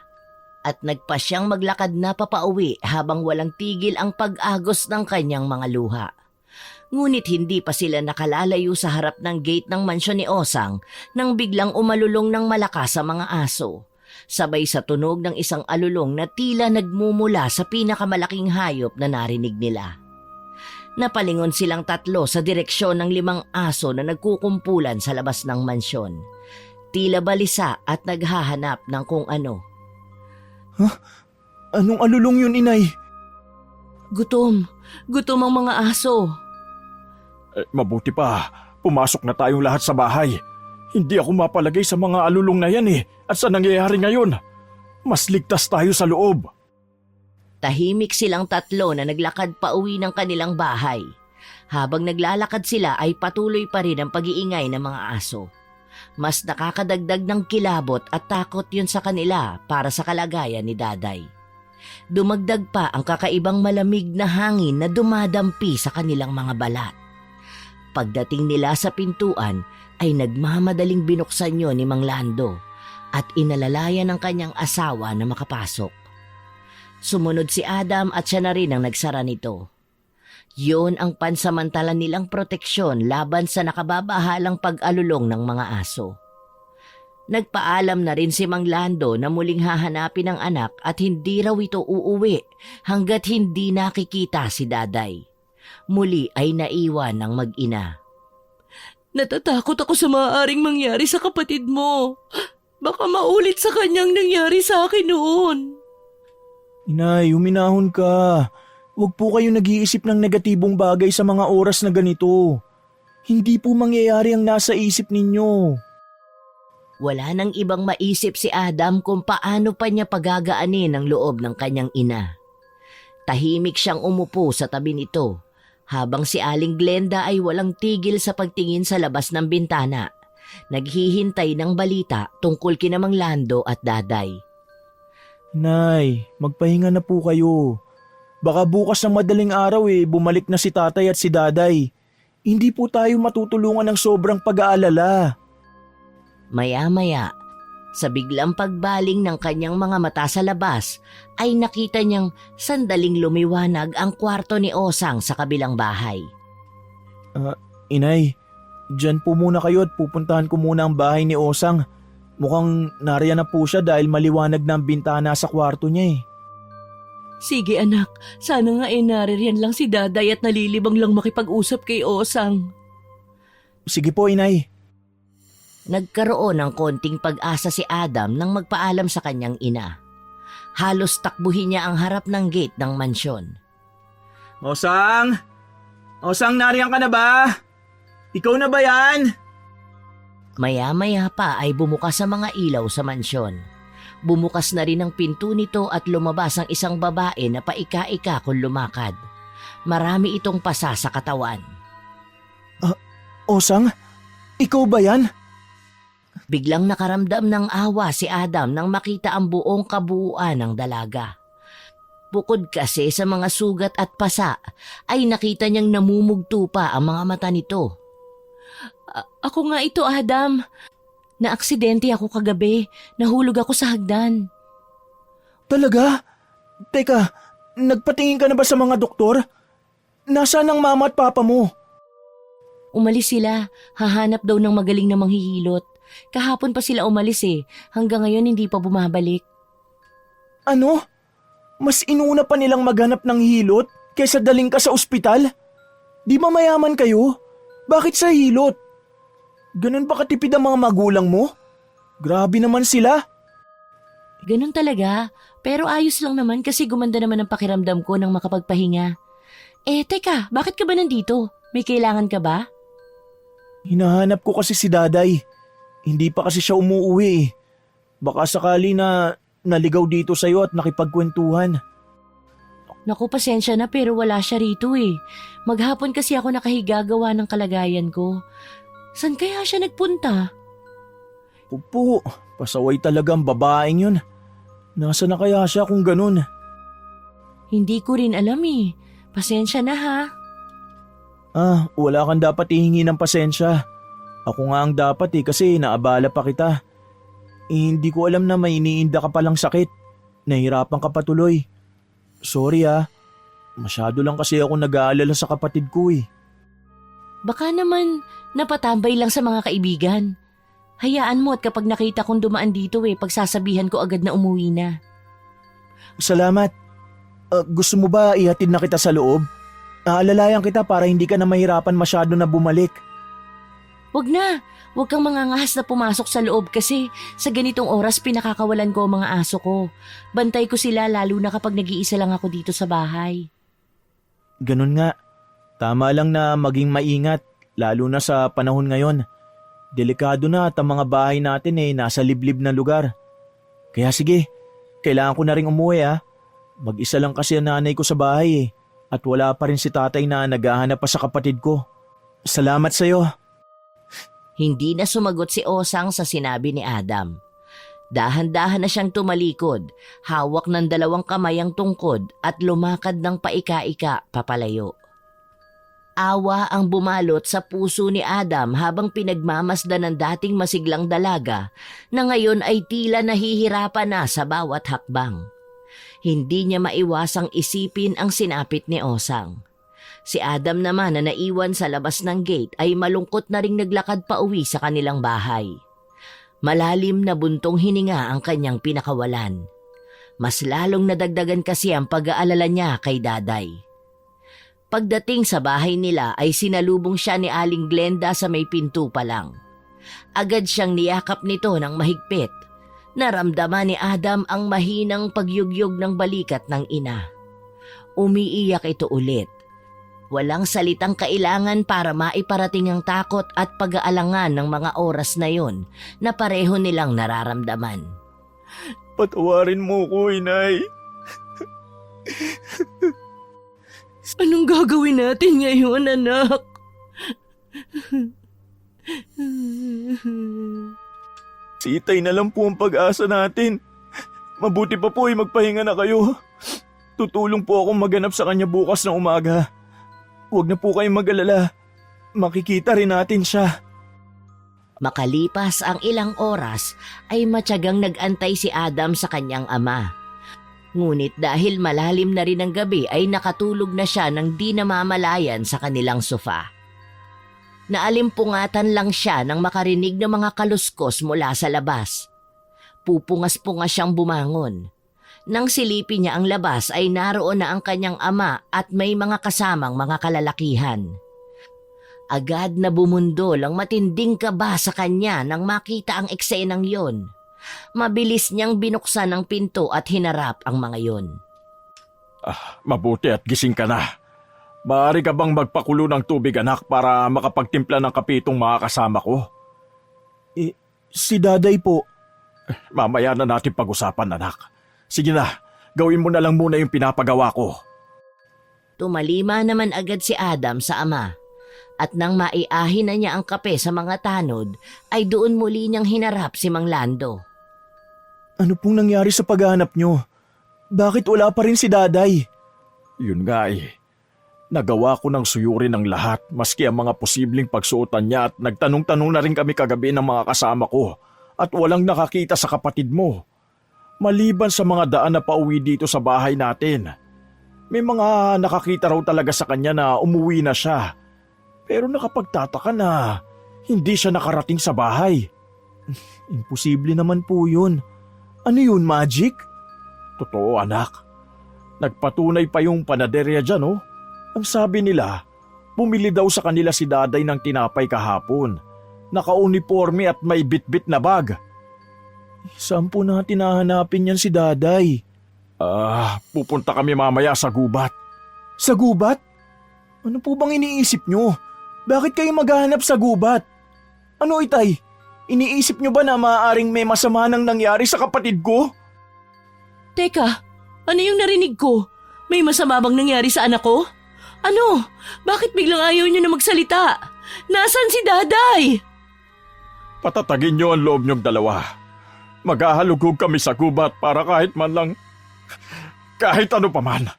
S2: At nagpa siyang maglakad na papauwi habang walang tigil ang pag-agos ng kanyang mga luha. Ngunit hindi pa sila nakalalayo sa harap ng gate ng mansyon ni Osang nang biglang umalulong ng malakas sa mga aso. Sabay sa tunog ng isang alulong na tila nagmumula sa pinakamalaking hayop na narinig nila. Napalingon silang tatlo sa direksyon ng 5 aso na nagkukumpulan sa labas ng mansyon. Tila balisa at naghahanap ng kung ano.
S4: Anong alulong yun, inay?
S1: Gutom ang mga aso.
S3: Mabuti pa, pumasok na tayong lahat sa bahay. Hindi ako mapalagay sa mga alulong na yan at sa nangyayari ngayon. Mas ligtas tayo sa loob.
S2: Tahimik silang tatlo na naglakad pa uwi ng kanilang bahay. Habang naglalakad sila ay patuloy pa rin ang pag-iingay ng mga aso. Mas nakakadagdag ng kilabot at takot yun sa kanila para sa kalagayan ni Daday. Dumagdag pa ang kakaibang malamig na hangin na dumadampi sa kanilang mga balat. Pagdating nila sa pintuan ay nagmamadaling binuksan yun ni Mang Lando at inalalayan ng kanyang asawa na makapasok. Sumunod si Adam at siya na rin ang nagsara nito. Yun ang pansamantala nilang proteksyon laban sa nakababahalang pag-alulong ng mga aso. Nagpaalam na rin si Mang Lando na muling hahanapin ang anak at hindi raw ito uuwi hanggat hindi nakikita si Daday. Muli ay naiwan ng mag-ina.
S1: Natatakot ako sa maaaring mangyari sa kapatid mo. Baka maulit sa kanyang nangyari sa akin noon.
S4: Inay, huminahon ka. Huwag po kayo nag-iisip ng negatibong bagay sa mga oras na ganito. Hindi po mangyayari ang nasa isip ninyo.
S2: Wala nang ibang maisip si Adam kung paano pa niya pagagaanin ang loob ng kanyang ina. Tahimik siyang umupo sa tabi nito Habang si Aling Glenda ay walang tigil sa pagtingin sa labas ng bintana, naghihintay ng balita tungkol kina Mang Lando at Daday.
S4: Nay, magpahinga na po kayo. Baka bukas ng madaling araw bumalik na si tatay at si daday. Hindi po tayo matutulungan ng sobrang pag-aalala.
S2: Maya-maya, sa biglang pagbaling ng kanyang mga mata sa labas, ay nakita niyang sandaling lumiwanag ang kwarto ni Osang sa kabilang bahay.
S4: Inay, dyan po muna kayo at pupuntahan ko muna ang bahay ni Osang. Mukhang nariyan na po siya dahil maliwanag na ang bintana sa kwarto niya.
S1: Sige anak, sana nga naririyan lang si Daday at nalilibang lang makipag-usap kay Osang.
S4: Sige po, Inay.
S2: Nagkaroon ng konting pag-asa si Adam nang magpaalam sa kanyang ina. Halos takbuhin niya ang harap ng gate ng mansyon.
S4: Osang! Osang, nariyan ka na ba? Ikaw na ba yan?
S2: Maya-maya pa ay bumukas ang mga ilaw sa mansyon. Bumukas na rin ang pinto nito at lumabas ang isang babae na paika-ika kung lumakad. Marami itong pasa sa katawan.
S4: Osang? Ikaw ba yan?
S2: Biglang nakaramdam ng awa si Adam nang makita ang buong kabuuan ng dalaga. Bukod kasi sa mga sugat at pasa, ay nakita niyang namumugto pa ang mga mata nito.
S1: Ako nga ito, Adam. Naaksidente ako kagabi. Nahulog ako sa hagdan.
S4: Talaga? Teka, nagpatingin ka na ba sa mga doktor? Nasaan ang mama at papa mo?
S1: Umalis sila. Hahanap daw ng magaling na manghihilot. Kahapon pa sila umalis Hanggang ngayon hindi pa bumabalik.
S4: Ano? Mas inuna pa nilang maghanap ng hilot kaysa daling ka sa ospital? Di ba mayaman kayo? Bakit sa hilot? Ganun ba katipid ang mga magulang mo? Grabe naman sila.
S1: Ganun talaga. Pero ayos lang naman kasi gumanda naman ang pakiramdam ko nang makapagpahinga. Teka, bakit ka ba nandito? May kailangan ka ba?
S4: Hinahanap ko kasi si daday. Hindi pa kasi siya umuuwi. Baka sakali na naligaw dito sa'yo at nakipagkwentuhan.
S1: Naku, pasensya na pero wala siya rito Maghapon kasi ako nakahiga gawa ng kalagayan ko. San kaya siya nagpunta?
S4: Opo, pasaway talaga ang babaeng yun. Nasa na kaya siya kung ganun?
S1: Hindi ko rin alam Pasensya na ha.
S4: Wala kang dapat ihingi ng pasensya. Ako nga ang dapat kasi naabala pa kita. Hindi ko alam na may iniinda ka palang sakit. Nahirapan ka patuloy. Sorry Masyado lang kasi ako nag-aalala sa kapatid ko
S1: Baka naman napatambay lang sa mga kaibigan. Hayaan mo at kapag nakita kong dumaan dito pagsasabihan ko agad na umuwi na.
S4: Salamat. Gusto mo ba ihatid na kita sa loob? Aalalayan kita para hindi ka na mahirapan masyado na bumalik.
S1: Wag na. Huwag kang mangangahas na pumasok sa loob kasi sa ganitong oras pinakakawalan ko ang mga aso ko. Bantay ko sila lalo na kapag nag-iisa lang ako dito sa bahay.
S4: Ganun nga. Tama lang na maging maingat, lalo na sa panahon ngayon. Delikado na at ang mga bahay natin nasa liblib na lugar. Kaya sige, kailangan ko na rin umuwi Mag-isa lang kasi ang nanay ko sa bahay at wala pa rin si tatay na naghahanap pa sa kapatid ko. Salamat sa'yo.
S2: Hindi na sumagot si Osang sa sinabi ni Adam. Dahan-dahan na siyang tumalikod, hawak ng 2 kamay ang tungkod at lumakad ng paika-ika papalayo. Awa ang bumalot sa puso ni Adam habang pinagmamasdan ng dating masiglang dalaga na ngayon ay tila nahihirapan na sa bawat hakbang. Hindi niya maiwasang isipin ang sinapit ni Osang. Si Adam naman na naiwan sa labas ng gate ay malungkot na ring naglakad pa uwi sa kanilang bahay. Malalim na buntong hininga ang kanyang pinakawalan. Mas lalong nadagdagan kasi ang pag-aalala niya kay Daday. Pagdating sa bahay nila ay sinalubong siya ni Aling Glenda sa may pinto pa lang. Agad siyang niyakap nito ng mahigpit. Naramdaman ni Adam ang mahinang pagyugyog ng balikat ng ina. Umiiyak ito ulit. Walang salitang kailangan para maiparating ang takot at pag-aalangan ng mga oras na yon na pareho nilang nararamdaman.
S4: Patawarin mo ko, Inay.
S1: Anong gagawin natin ngayon, anak?
S4: Si Itay na lang po ang pag-asa natin. Mabuti pa po ay magpahinga na kayo. Tutulong po akong maganap sa kanya bukas ng umaga. Huwag na po kayong mag-alala. Makikita rin natin siya.
S2: Makalipas ang ilang oras ay matyagang nag-antay si Adam sa kanyang ama. Ngunit dahil malalim na rin ang gabi ay nakatulog na siya nang di namamalayan sa kanilang sofa. Naalimpungatan lang siya nang makarinig ng mga kaluskos mula sa labas. Pupungas-pungas siyang bumangon. Nang silipin niya ang labas ay naroon na ang kanyang ama at may mga kasamang mga kalalakihan. Agad na bumundol ang matinding kaba sa kanya nang makita ang eksenang yon. Mabilis niyang binuksan ang pinto at hinarap ang mga yon.
S3: Mabuti at gising ka na. Maaari ka bang magpakulo ng tubig, anak, para makapagtimpla ng kape itong mga kasama ko?
S4: Si Daday po.
S3: Mamaya na natin pag-usapan, anak. Sige na, gawin mo na lang muna yung pinapagawa ko.
S2: Tumalima naman agad si Adam sa ama. At nang maiahin na niya ang kape sa mga tanod, ay doon muli niyang hinarap si Mang Lando.
S4: Ano pong nangyari sa paghahanap nyo? Bakit wala pa rin si Daday?
S3: Yun nga eh. Nagawa ko ng suyurin ng lahat maski ang mga posibleng pagsuotan niya at nagtanong-tanong na rin kami kagabi ng mga kasama ko at walang nakakita sa kapatid mo. Maliban sa mga daan na pauwi dito sa bahay natin. May mga nakakita raw talaga sa kanya na umuwi na siya. Pero nakapagtataka na hindi siya nakarating sa bahay.
S4: Imposible naman po yun. Ano yun, magic?
S3: Totoo, anak. Nagpatunay pa yung panaderya dyan, oh. Ang sabi nila, bumili daw sa kanila si Daday ng tinapay kahapon. Naka-uniforme at may bit-bit na bag.
S4: Saan po natin hahanapin yan si Daday?
S3: Pupunta kami mamaya sa gubat.
S4: Sa gubat? Ano po bang iniisip nyo? Bakit kayo maghahanap sa gubat? Ano, Itay? Iniisip nyo ba na maaaring may masama nang nangyari sa kapatid ko?
S1: Teka, ano yung narinig ko? May masama bang nangyari sa anak ko? Ano? Bakit biglang ayaw niyo na magsalita? Nasaan si Daday?
S3: Patatagin niyo ang loob niyong dalawa. Maghahalugog kami sa gubat para kahit man lang, kahit ano pa man.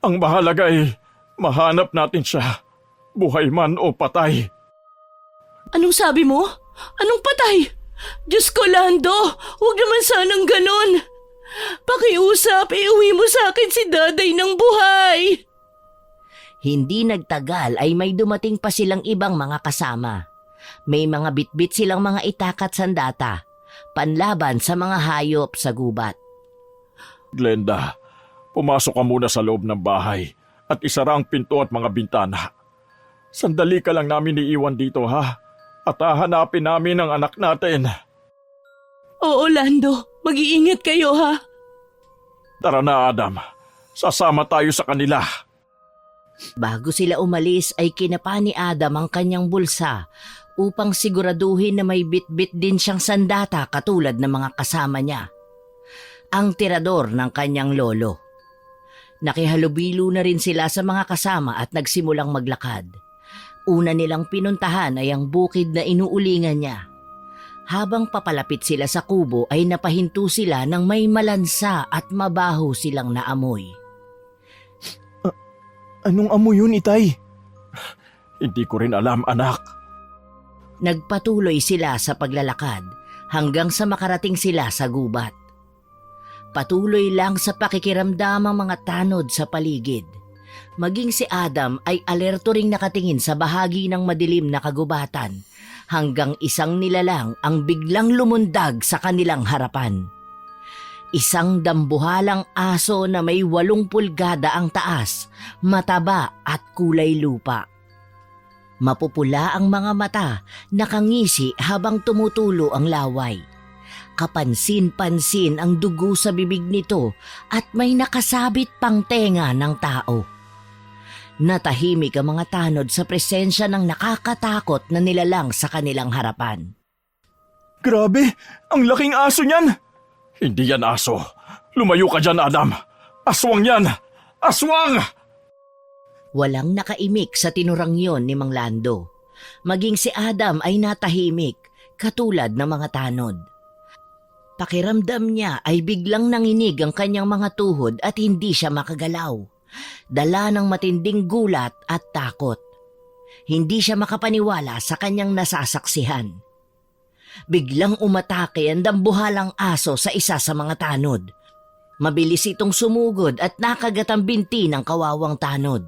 S3: Ang mahalaga ay mahanap natin siya, buhay man o patay.
S1: Anong sabi mo? Anong patay? Diyos ko, Lando! Huwag naman sanang ganon! Pakiusap, iuwi mo sa akin si Daday ng buhay!
S2: Hindi nagtagal ay may dumating pa silang ibang mga kasama. May mga bitbit silang mga itak at sandata, panlaban sa mga hayop sa gubat.
S3: Glenda, pumasok ka muna sa loob ng bahay at isara ang pinto at mga bintana. Sandali ka lang namin iiwan dito, ha? At hahanapin namin ang anak natin.
S1: Oo, Lando. Mag-iingat kayo, ha?
S3: Tara na, Adam. Sasama tayo sa kanila.
S2: Bago sila umalis ay kinapa ni Adam ang kanyang bulsa upang siguraduhin na may bitbit din siyang sandata katulad ng mga kasama niya. Ang tirador ng kanyang lolo. Nakihalubilo na rin sila sa mga kasama at nagsimulang maglakad. Una nilang pinuntahan ay ang bukid na inuulingan niya. Habang papalapit sila sa kubo ay napahinto sila ng may malansa at mabaho silang naamoy.
S4: Anong amoy yun, Itay?
S3: Hindi ko rin alam, anak.
S2: Nagpatuloy sila sa paglalakad hanggang sa makarating sila sa gubat. Patuloy lang sa pakikiramdam ang mga tanod sa paligid. Maging si Adam ay alerto ring nakatingin sa bahagi ng madilim na kagubatan hanggang isang nilalang ang biglang lumundag sa kanilang harapan. Isang dambuhalang aso na may 8 pulgada ang taas, mataba at kulay lupa. Mapupula ang mga mata, nakangisi habang tumutulo ang laway. Kapansin-pansin ang dugo sa bibig nito at may nakasabit pang tenga ng tao. Natahimik ang mga tanod sa presensya ng nakakatakot na nilalang sa kanilang harapan.
S4: Grabe! Ang laking aso niyan!
S3: Hindi yan aso. Lumayo ka dyan, Adam. Aswang yan! Aswang!
S2: Walang nakaimik sa tinurang yon ni Mang Lando. Maging si Adam ay natahimik, katulad ng mga tanod. Pakiramdam niya ay biglang nanginig ang kanyang mga tuhod at hindi siya makagalaw. Dala ng matinding gulat at takot. Hindi siya makapaniwala sa kanyang nasasaksihan. Biglang umatake ang dambuhalang aso sa isa sa mga tanod. Mabilis itong sumugod at nakagat ang binti ng kawawang tanod.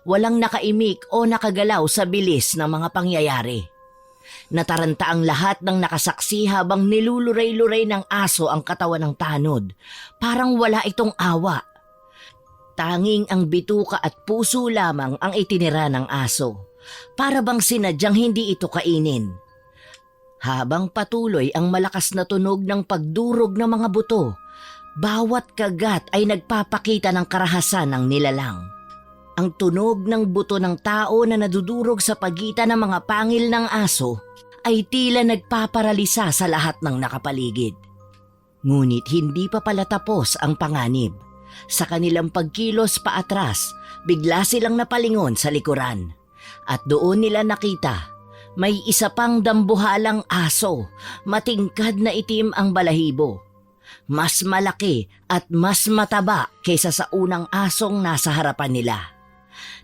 S2: Walang nakaimik o nakagalaw sa bilis ng mga pangyayari. Nataranta ang lahat ng nakasaksi habang niluluray-luray ng aso ang katawan ng tanod. Parang wala itong awa. Tanging ang bituka at puso lamang ang itinira ng aso. Para bang sinadyang hindi ito kainin. Habang patuloy ang malakas na tunog ng pagdurog ng mga buto, bawat kagat ay nagpapakita ng karahasan ng nilalang. Ang tunog ng buto ng tao na nadudurog sa pagitan ng mga pangil ng aso ay tila nagpaparalisa sa lahat ng nakapaligid. Ngunit hindi pa pala tapos ang panganib. Sa kanilang pagkilos paatras, bigla silang napalingon sa likuran. At doon nila nakita, may isa pang dambuhalang aso, matingkad na itim ang balahibo. Mas malaki at mas mataba kaysa sa unang asong nasa harapan nila.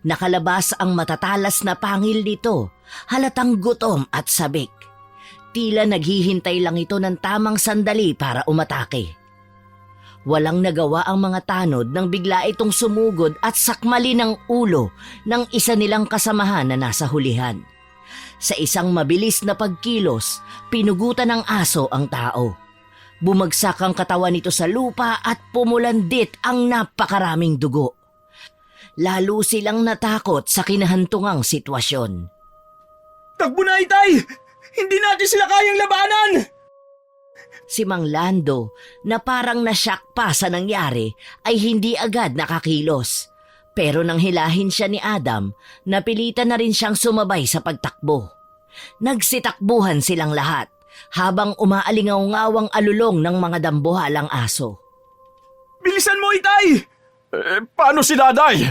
S2: Nakalabas ang matatalas na pangil nito, halatang gutom at sabik. Tila naghihintay lang ito ng tamang sandali para umatake. Walang nagawa ang mga tanod nang bigla itong sumugod at sakmali ng ulo ng isa nilang kasamahan na nasa hulihan. Sa isang mabilis na pagkilos, pinugutan ng aso ang tao. Bumagsak ang katawan nito sa lupa at pumulandit ang napakaraming dugo. Lalo silang natakot sa kinahantungang sitwasyon.
S4: Takbo na, Itay! Hindi natin sila kayang labanan!
S2: Si Mang Lando, na parang nasyak pa sa nangyari, ay hindi agad nakakilos. Pero nang hilahin siya ni Adam, napilitan na rin siyang sumabay sa pagtakbo. Nagsitakbuhan silang lahat, habang umaalingaw-ngawang alulong ng mga dambuhalang aso.
S4: Bilisan mo, Itay!
S3: Paano si Daday?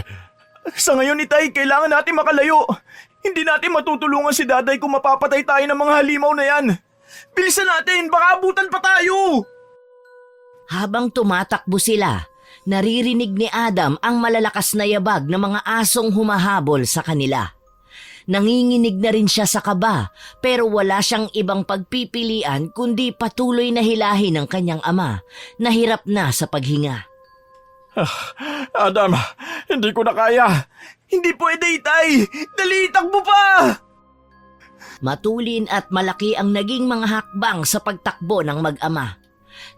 S4: Sa ngayon, Itay, kailangan natin makalayo. Hindi natin matutulungan si Daday kung mapapatay tayo ng mga halimaw na yan. Bilisan natin, baka abutan pa tayo!
S2: Habang tumatakbo sila, naririnig ni Adam ang malalakas na yabag ng mga asong humahabol sa kanila. Nanginginig na rin siya sa kaba, pero wala siyang ibang pagpipilian kundi patuloy na hilahin ng kanyang ama na hirap na sa paghinga.
S3: Adam, hindi ko na kaya.
S4: Hindi pwede, Itay! Dali, takbo pa!
S2: Matulin at malaki ang naging mga hakbang sa pagtakbo ng mag-ama.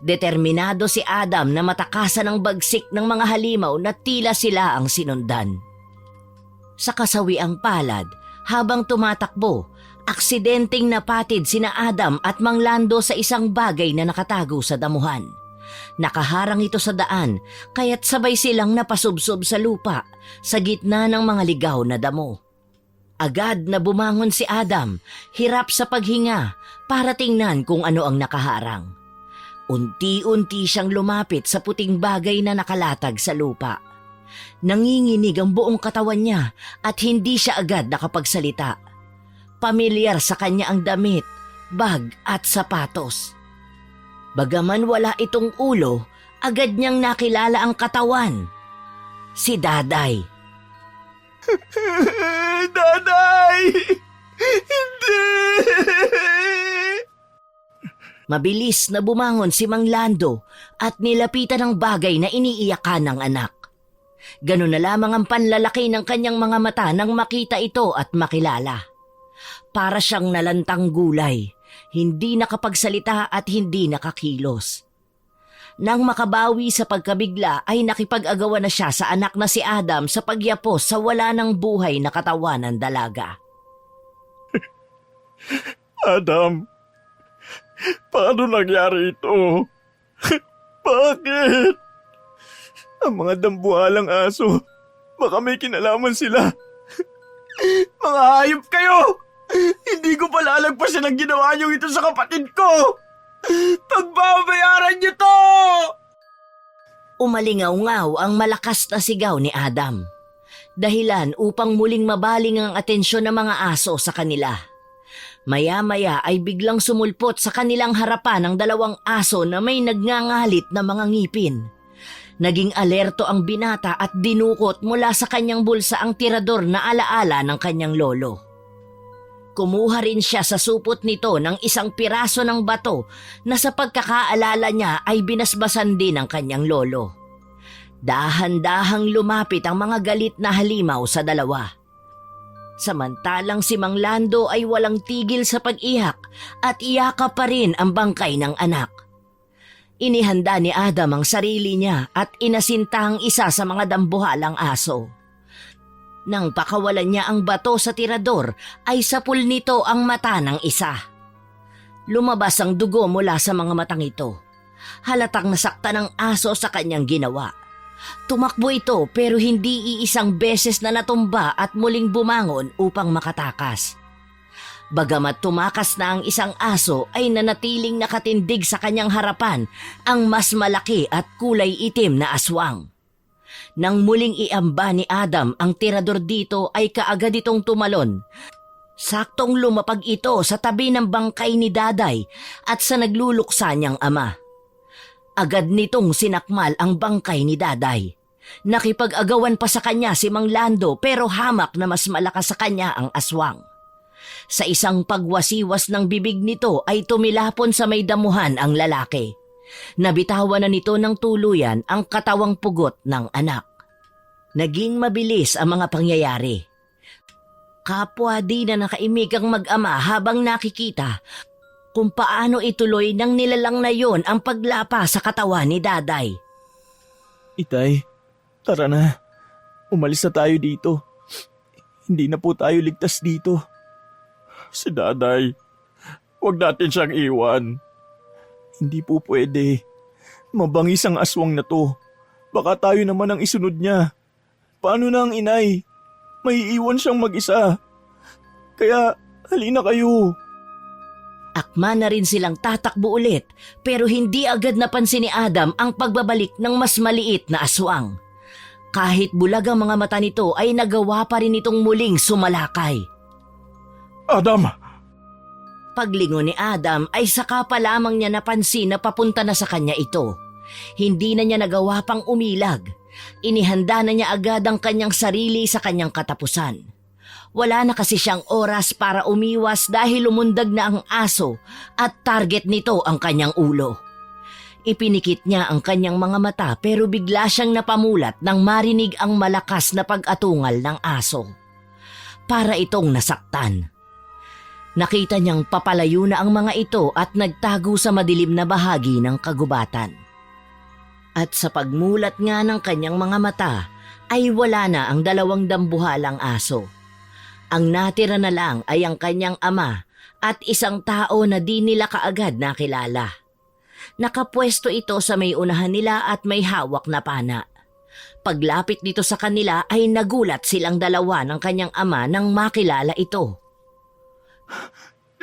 S2: Determinado si Adam na matakasan ang bagsik ng mga halimaw na tila sila ang sinundan. Sa kasawiang palad, habang tumatakbo, aksidenteng napatid sina Adam at Mang Lando sa isang bagay na nakatago sa damuhan. Nakaharang ito sa daan, kaya't sabay silang napasubsob sa lupa sa gitna ng mga ligaw na damo. Agad na bumangon si Adam, hirap sa paghinga para tingnan kung ano ang nakaharang. Unti-unti siyang lumapit sa puting bagay na nakalatag sa lupa. Nanginginig ang buong katawan niya at hindi siya agad nakapagsalita. Pamilyar sa kanya ang damit, bag at sapatos. Bagaman wala itong ulo, agad niyang nakilala ang katawan. Si Daday.
S4: Daday! Hindi!
S2: Mabilis na bumangon si Mang Lando at nilapitan ang bagay na iniiyakan ng anak. Ganun na lamang ang panlalaki ng kanyang mga mata nang makita ito at makilala. Para siyang nalantang gulay, hindi nakapagsalita at hindi nakakilos. Nang makabawi sa pagkabigla ay nakipag-agawan na siya sa anak na si Adam sa pagyapos sa wala ng buhay na katawan ng dalaga.
S3: Adam, paano nangyari ito? Bakit?
S4: Ang mga dambuhalang aso, baka may kinalaman sila. Mga hayop kayo! Hindi ko palalagpasan ang ginawa niyo ito sa kapatid ko! Pagbabayaran niyo to!
S2: Umalingaw-ngaw ang malakas na sigaw ni Adam. Dahilan upang muling mabaling ang atensyon ng mga aso sa kanila. Maya-maya ay biglang sumulpot sa kanilang harapan ang dalawang aso na may nagngangalit na mga ngipin. Naging alerto ang binata at dinukot mula sa kanyang bulsa ang tirador na alaala ng kanyang lolo. Kumuha rin siya sa supot nito ng isang piraso ng bato na sa pagkakaalala niya ay binasbasan din ng kanyang lolo. Dahan-dahang lumapit ang mga galit na halimaw sa dalawa. Samantalang si Mang Lando ay walang tigil sa pag-iyak at iyakap pa rin ang bangkay ng anak. Inihanda ni Adam ang sarili niya at inasinta ang isa sa mga dambuhalang aso. Nang pakawalan niya ang bato sa tirador ay sapul nito ang mata ng isa. Lumabas ang dugo mula sa mga matang ito. Halatang nasaktan ng aso sa kanyang ginawa. Tumakbo ito pero hindi iisang beses na natumba at muling bumangon upang makatakas. Bagamat tumakas na ang isang aso ay nanatiling nakatindig sa kanyang harapan ang mas malaki at kulay itim na aswang. Nang muling iamba ni Adam ang tirador dito ay kaagad itong tumalon. Saktong lumapag ito sa tabi ng bangkay ni Daday at sa nagluluksa niyang ama. Agad nitong sinakmal ang bangkay ni Daday. Nakipag-agawan pa sa kanya si Mang Lando pero hamak na mas malakas sa kanya ang aswang. Sa isang pagwasiwas ng bibig nito ay tumilapon sa may damuhan ang lalaki. Nabitawan na nito ng tuluyan ang katawang pugot ng anak. Naging mabilis ang mga pangyayari. Kapwa di na nakaimik ang mag-ama habang nakikita kung paano ituloy ng nilalang na yon ang paglapa sa katawan ni Daday.
S4: Itay, tara na. Umalis na tayo dito. Hindi na po tayo ligtas dito.
S3: Si Daday, huwag natin siyang iwan.
S4: Hindi po pwede. Mabangis ang aswang na to. Baka tayo naman ang isunod niya. Paano na ang inay? May iwan siyang mag-isa. Kaya halina kayo.
S2: Akma na rin silang tatakbo ulit pero hindi agad napansin ni Adam ang pagbabalik ng mas maliit na aswang. Kahit bulag ang mga mata nito ay nagawa pa rin itong muling sumalakay.
S3: Adam!
S2: Paglingon ni Adam ay saka pa lamang niya napansin na papunta na sa kanya ito. Hindi na niya nagawa pang umilag. Inihanda na niya agad ang kanyang sarili sa kanyang katapusan. Wala na kasi siyang oras para umiwas dahil lumundag na ang aso at target nito ang kanyang ulo. Ipinikit niya ang kanyang mga mata pero bigla siyang napamulat nang marinig ang malakas na pag-atungal ng aso. Para itong nasaktan. Nakita niyang papalayo na ang mga ito at nagtago sa madilim na bahagi ng kagubatan. At sa pagmulat nga ng kanyang mga mata ay wala na ang dalawang dambuhalang aso. Ang natira na lang ay ang kanyang ama at isang tao na di nila kaagad nakilala. Nakapwesto ito sa may unahan nila at may hawak na pana. Paglapit dito sa kanila ay nagulat silang dalawa ng kanyang ama nang makilala ito.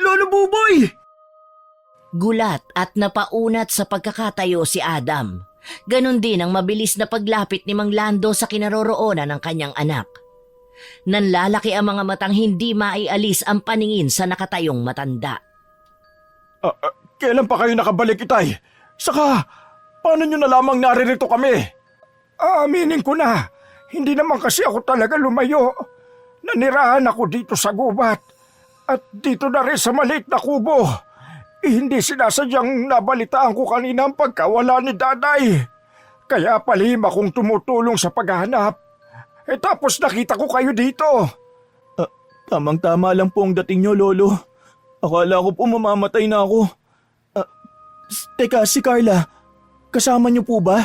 S4: Lolo Buboy!
S2: Gulat at napaunat sa pagkakatayo si Adam. Ganon din ang mabilis na paglapit ni Mang Lando sa kinaroroonan ng kanyang anak. Nanlalaki ang mga matang hindi maialis ang paningin sa nakatayong matanda.
S3: Kailan pa kayo nakabalik, Itay? Saka, paano nyo na lamang naririto kami?
S5: Aaminin ko na, hindi naman kasi ako talaga lumayo. Nanirahan ako dito sa gubat at dito na rin sa maliit na kubo. Hindi sinasadyang nabalitaan ko kanina ang pagkawala ni Daday. Kaya palihim akong tumutulong sa paghahanap. Tapos nakita ko kayo dito.
S4: Tamang-tama lang po ang dating nyo, Lolo. Akala ko po mamamatay na ako. Teka, si Carla, kasama niyo po ba?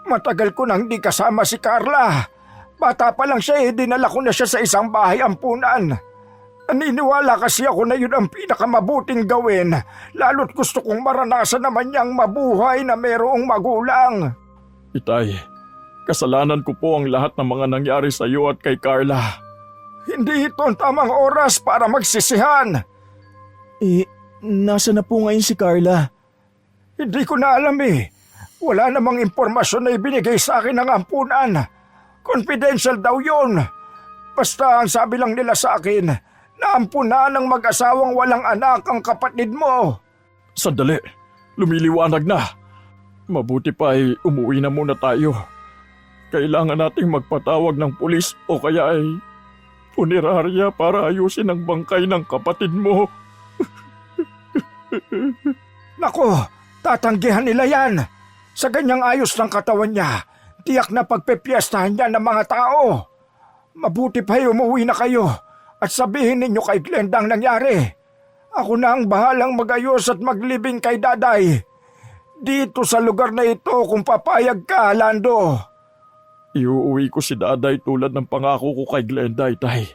S5: Matagal ko nang di kasama si Carla. Bata pa lang siya dinala ko na siya sa isang bahay ampunan. Naniniwala kasi ako na yun ang pinakamabuting gawin, lalo't gusto kong maranasan naman niyang mabuhay na mayroong magulang.
S3: Itay, kasalanan ko po ang lahat ng mga nangyari sa iyo at kay Carla.
S5: Hindi ito ang tamang oras para magsisihan.
S4: Nasa na po ngayon si Carla?
S5: Hindi ko na alam eh. Wala namang impormasyon na ibinigay sa akin ng ampunan. Confidential daw yun. Basta ang sabi lang nila sa akin, naampunan ng mag-asawang walang anak ang kapatid mo.
S3: Sandali, lumiliwanag na. Mabuti pa ay umuwi na muna tayo. Kailangan nating magpatawag ng pulis o kaya ay punerarya para ayusin ang bangkay ng kapatid mo.
S5: Nako, tatanggihan nila yan. Sa ganyang ayos ng katawan niya, tiyak na pagpepiestahan niya ng mga tao. Mabuti pa ay umuwi na kayo at sabihin ninyo kay Glenda ang nangyari. Ako na ang bahalang magayos at maglibing kay Daday. Dito sa lugar na ito kung papayag ka, Lando.
S3: Iuuwi ko si Daday tulad ng pangako ko kay Glenda, Itay.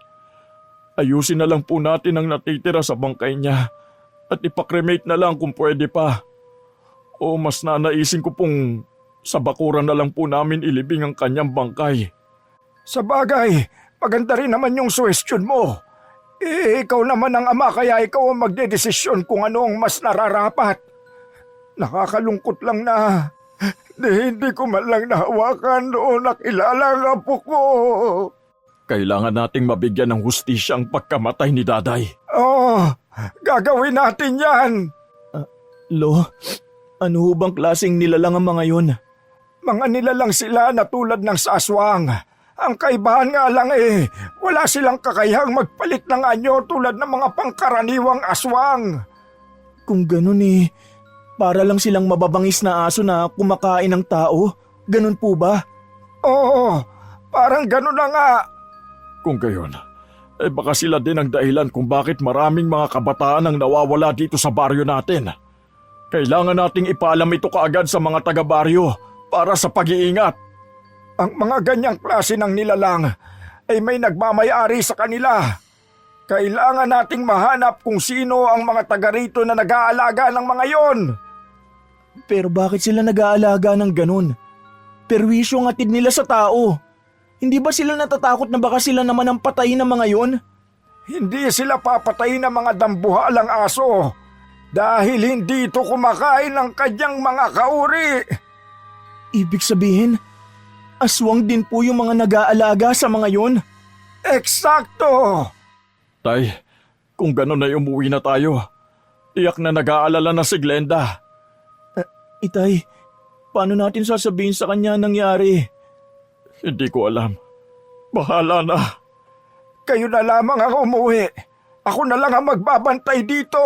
S3: Ayusin na lang po natin ang natitira sa bangkay niya at ipakremate na lang kung pwede pa. O mas nanaisin ko pong sa bakuran na lang po namin ilibing ang kanyang bangkay.
S5: Sa bagay, maganda rin naman yung suwestyon mo. Ikaw naman ang ama kaya ikaw ang magdedesisyon kung ano ang mas nararapat. Nakakalungkot lang na hindi ko man lang nahawakan o nakilala ang apo ko.
S3: Kailangan nating mabigyan ng hustisya ang pagkamatay ni Daday.
S5: Oo, gagawin natin yan.
S4: Lo, ano ho bang klaseng nilalang ang mga yun?
S5: Mga nilalang sila na tulad ng saswang. Ang kaibahan nga lang wala silang kakayahang magpalit ng anyo tulad ng mga pangkaraniwang aswang.
S4: Kung ganun para lang silang mababangis na aso na kumakain ng tao? Ganun po ba?
S5: Oo, parang ganun na nga.
S3: Kung gayon, baka sila din ang dahilan kung bakit maraming mga kabataan ang nawawala dito sa baryo natin. Kailangan nating ipaalam ito kaagad sa mga taga-baryo para sa pag-iingat.
S5: Ang mga ganyang klase ng nilalang ay may nagmamayari sa kanila. Kailangan nating mahanap kung sino ang mga taga rito na nag-aalaga ng mga yon.
S4: Pero bakit sila nag-aalaga ng ganun? Perwisyo ang atid nila sa tao. Hindi ba sila natatakot na baka sila naman ang patayin ng mga yon?
S5: Hindi sila papatayin ng mga dambuhalang aso dahil hindi ito kumakain ng kanyang mga kauri.
S4: Ibig sabihin, aswang din po yung mga nag-aalaga sa mga yon?
S5: Eksakto!
S3: Tay, kung gano'n ay umuwi na tayo. Tiyak na nag-aalala na si Glenda.
S4: Itay, paano natin sasabihin sa kanya nangyari?
S3: Hindi ko alam. Bahala na.
S5: Kayo na lamang ang umuwi. Ako na lang ang magbabantay dito.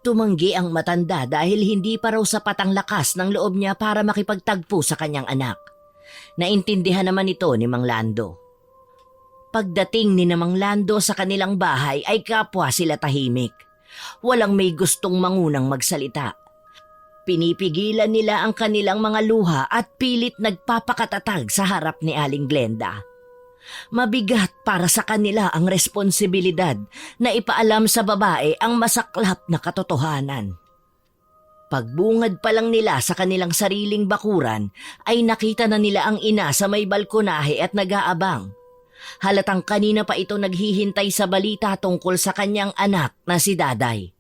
S2: Tumanggi ang matanda dahil hindi pa raw sapat ang lakas ng loob niya para makipagtagpo sa kanyang anak. Naintindihan naman ito ni Mang Lando. Pagdating ni Mang Lando sa kanilang bahay ay kapwa sila tahimik. Walang may gustong mangunang magsalita. Pinipigilan nila ang kanilang mga luha at pilit nagpapakatatag sa harap ni Aling Glenda. Mabigat para sa kanila ang responsibilidad na ipaalam sa babae ang masaklap na katotohanan. Pagbungad pa lang nila sa kanilang sariling bakuran ay nakita na nila ang ina sa may balkonahe at nag-aabang. Halatang kanina pa ito naghihintay sa balita tungkol sa kanyang anak na si Daday.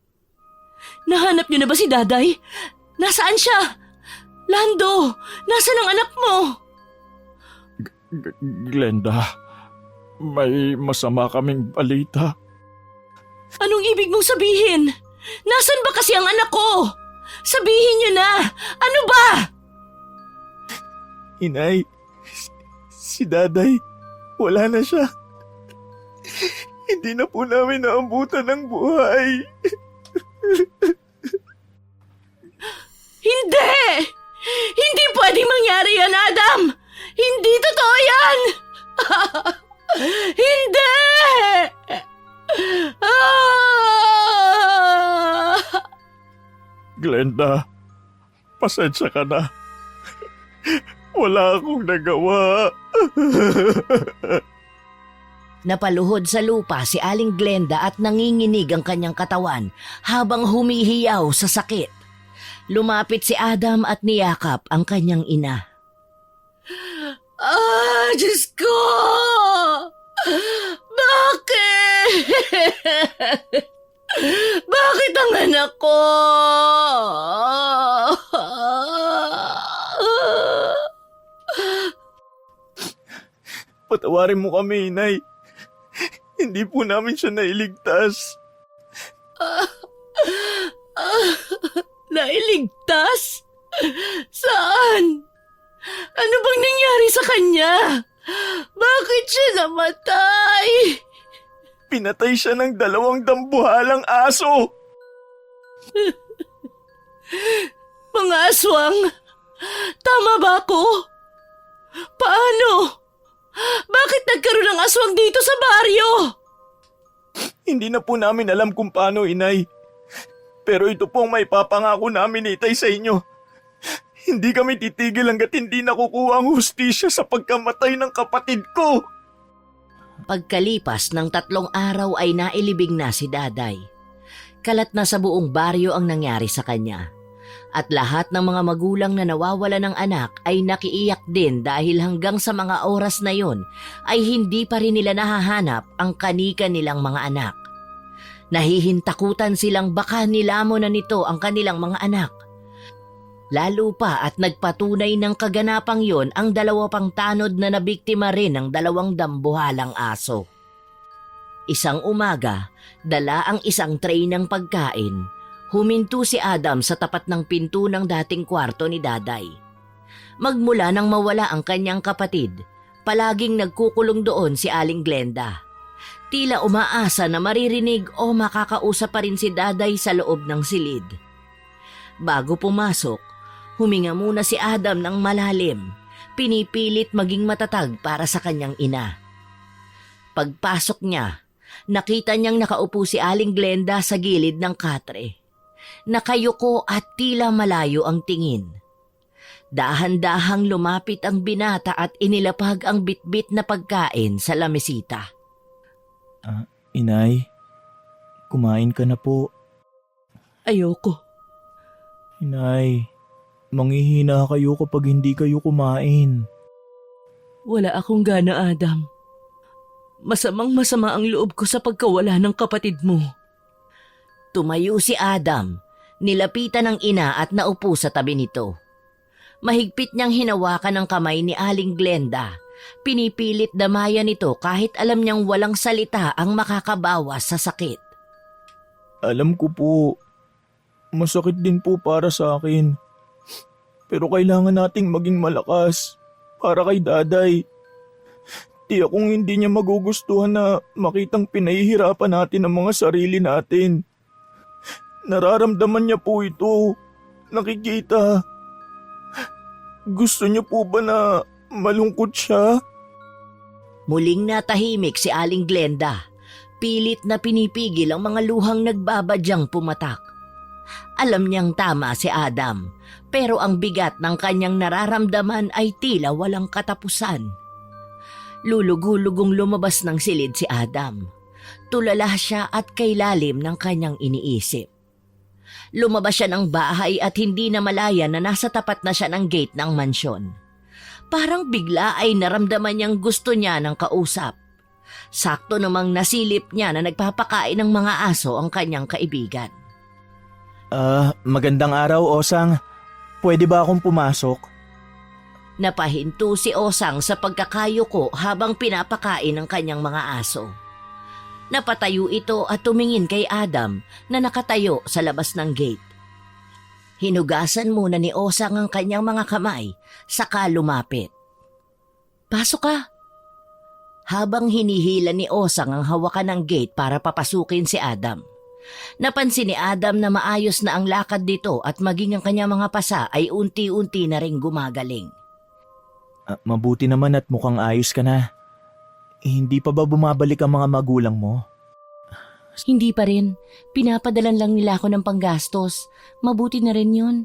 S1: Nahanap niyo na ba si Daday? Nasaan siya? Lando, nasaan ang anak mo?
S3: Glenda, may masama kaming balita.
S1: Anong ibig mong sabihin? Nasaan ba kasi ang anak ko? Sabihin niyo na! Ano ba?
S4: Inay, si Daday, wala na siya. Hindi na po namin naambutan ng buhay.
S1: Hindi! Hindi pwedeng mangyari yan, Adam! Hindi totoo yan! Hindi!
S3: Glenda, pasensya ka na. Wala akong nagawa.
S2: Napaluhod sa lupa si Aling Glenda at nanginginig ang kanyang katawan habang humihiyaw sa sakit. Lumapit si Adam at niyakap ang kanyang ina.
S1: Diyos ko! Bakit? Bakit ang anak ko?
S4: Patawarin mo kami, Inay. Hindi po namin siya nailigtas.
S1: Nailigtas? Saan? Ano bang nangyari sa kanya? Bakit siya namatay?
S4: Pinatay siya ng 2 dambuhalang aso.
S1: Mga aswang? Tama ba ako? Paano? Bakit nagkaroon ng aswang dito sa baryo?
S4: Hindi na po namin alam kung paano, Inay. Pero ito po ang may papangako namin, Itay, sa inyo. Hindi kami titigil hanggat hindi nakukuha ang hustisya sa pagkamatay ng kapatid ko.
S2: Pagkalipas ng 3 araw ay nailibing na si Daday. Kalat na sa buong baryo ang nangyari sa kanya. At lahat ng mga magulang na nawawala ng anak ay nakiiyak din dahil hanggang sa mga oras na yon ay hindi pa rin nila nahahanap ang kanika nilang mga anak. Nahihintakutan silang baka nilamon na nito ang kanilang mga anak. Lalo pa at nagpatunay ng kaganapang yon ang 2 pang tanod na nabiktima rin ng 2 dambuhalang aso. Isang umaga, dala ang isang tray ng pagkain. Huminto si Adam sa tapat ng pinto ng dating kwarto ni Daday. Magmula nang mawala ang kanyang kapatid, palaging nagkukulong doon si Aling Glenda. Tila umaasa na maririnig o makakausap pa rin si Daday sa loob ng silid. Bago pumasok, huminga muna si Adam ng malalim, pinipilit maging matatag para sa kanyang ina. Pagpasok niya, nakita niyang nakaupo si Aling Glenda sa gilid ng katre. Nakayuko at tila malayo ang tingin. Dahan-dahang lumapit ang binata at inilapag ang bitbit na pagkain sa lamesita.
S4: Inay, kumain ka na po.
S1: Ayoko.
S4: Inay, manghihina kayo kapag hindi kayo kumain.
S1: Wala akong gana, Adam. Masamang-masama ang loob ko sa pagkawala ng kapatid mo.
S2: Tumayo si Adam, nilapitan ng ina at naupo sa tabi nito. Mahigpit niyang hinawakan ang kamay ni Aling Glenda. Pinipilit damayan nito kahit alam niyang walang salita ang makakabawas sa sakit.
S4: Alam ko po, masakit din po para sa akin. Pero kailangan nating maging malakas para kay Daday. Tiyak kung hindi niya magugustuhan na makitang pinahihirapan natin ang mga sarili natin. Nararamdaman niya po ito. Nakikita. Gusto niyo po ba na malungkot siya?
S2: Muling natahimik si Aling Glenda. Pilit na pinipigil ang mga luhang nagbabadyang pumatak. Alam niyang tama si Adam, pero ang bigat ng kanyang nararamdaman ay tila walang katapusan. Lulugulugong lumabas ng silid si Adam. Tulala siya at kailalim ng kanyang iniisip. Lumabas siya ng bahay at hindi na malaya na nasa tapat na siya ng gate ng mansyon. Parang bigla ay naramdaman niyang gusto niya ng kausap. Sakto namang nasilip niya na nagpapakain ng mga aso ang kanyang kaibigan.
S4: Magandang araw, Osang. Pwede ba akong pumasok?
S2: Napahinto si Osang sa pagkakayuko habang pinapakain ang kanyang mga aso. Napatayo ito at tumingin kay Adam na nakatayo sa labas ng gate. Hinugasan muna ni Osang ang kanyang mga kamay, saka lumapit. Pasok ka! Habang hinihila ni Osang ang hawakan ng gate para papasukin si Adam. Napansin ni Adam na maayos na ang lakad dito at maging ang kanyang mga pasa ay unti-unti na ring gumagaling.
S4: Mabuti naman at mukhang ayos ka na. Hindi pa ba bumabalik ang mga magulang mo?
S1: Hindi pa rin. Pinapadalan lang nila ako ng panggastos. Mabuti na rin yun.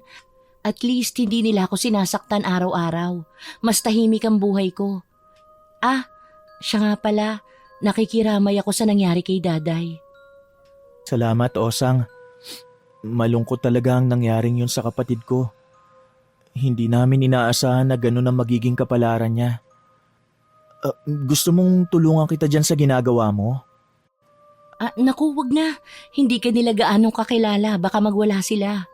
S1: At least hindi nila ako sinasaktan araw-araw. Mas tahimik ang buhay ko. Siya nga pala. Nakikiramay ako sa nangyari kay Daday.
S4: Salamat, Osang. Malungkot talaga ang nangyaring yun sa kapatid ko. Hindi namin inaasahan na gano'n ang magiging kapalaran niya. Gusto mong tulungan kita dyan sa ginagawa mo?
S1: Naku, wag na. Hindi ka nila gaanong kakilala. Baka magwala sila.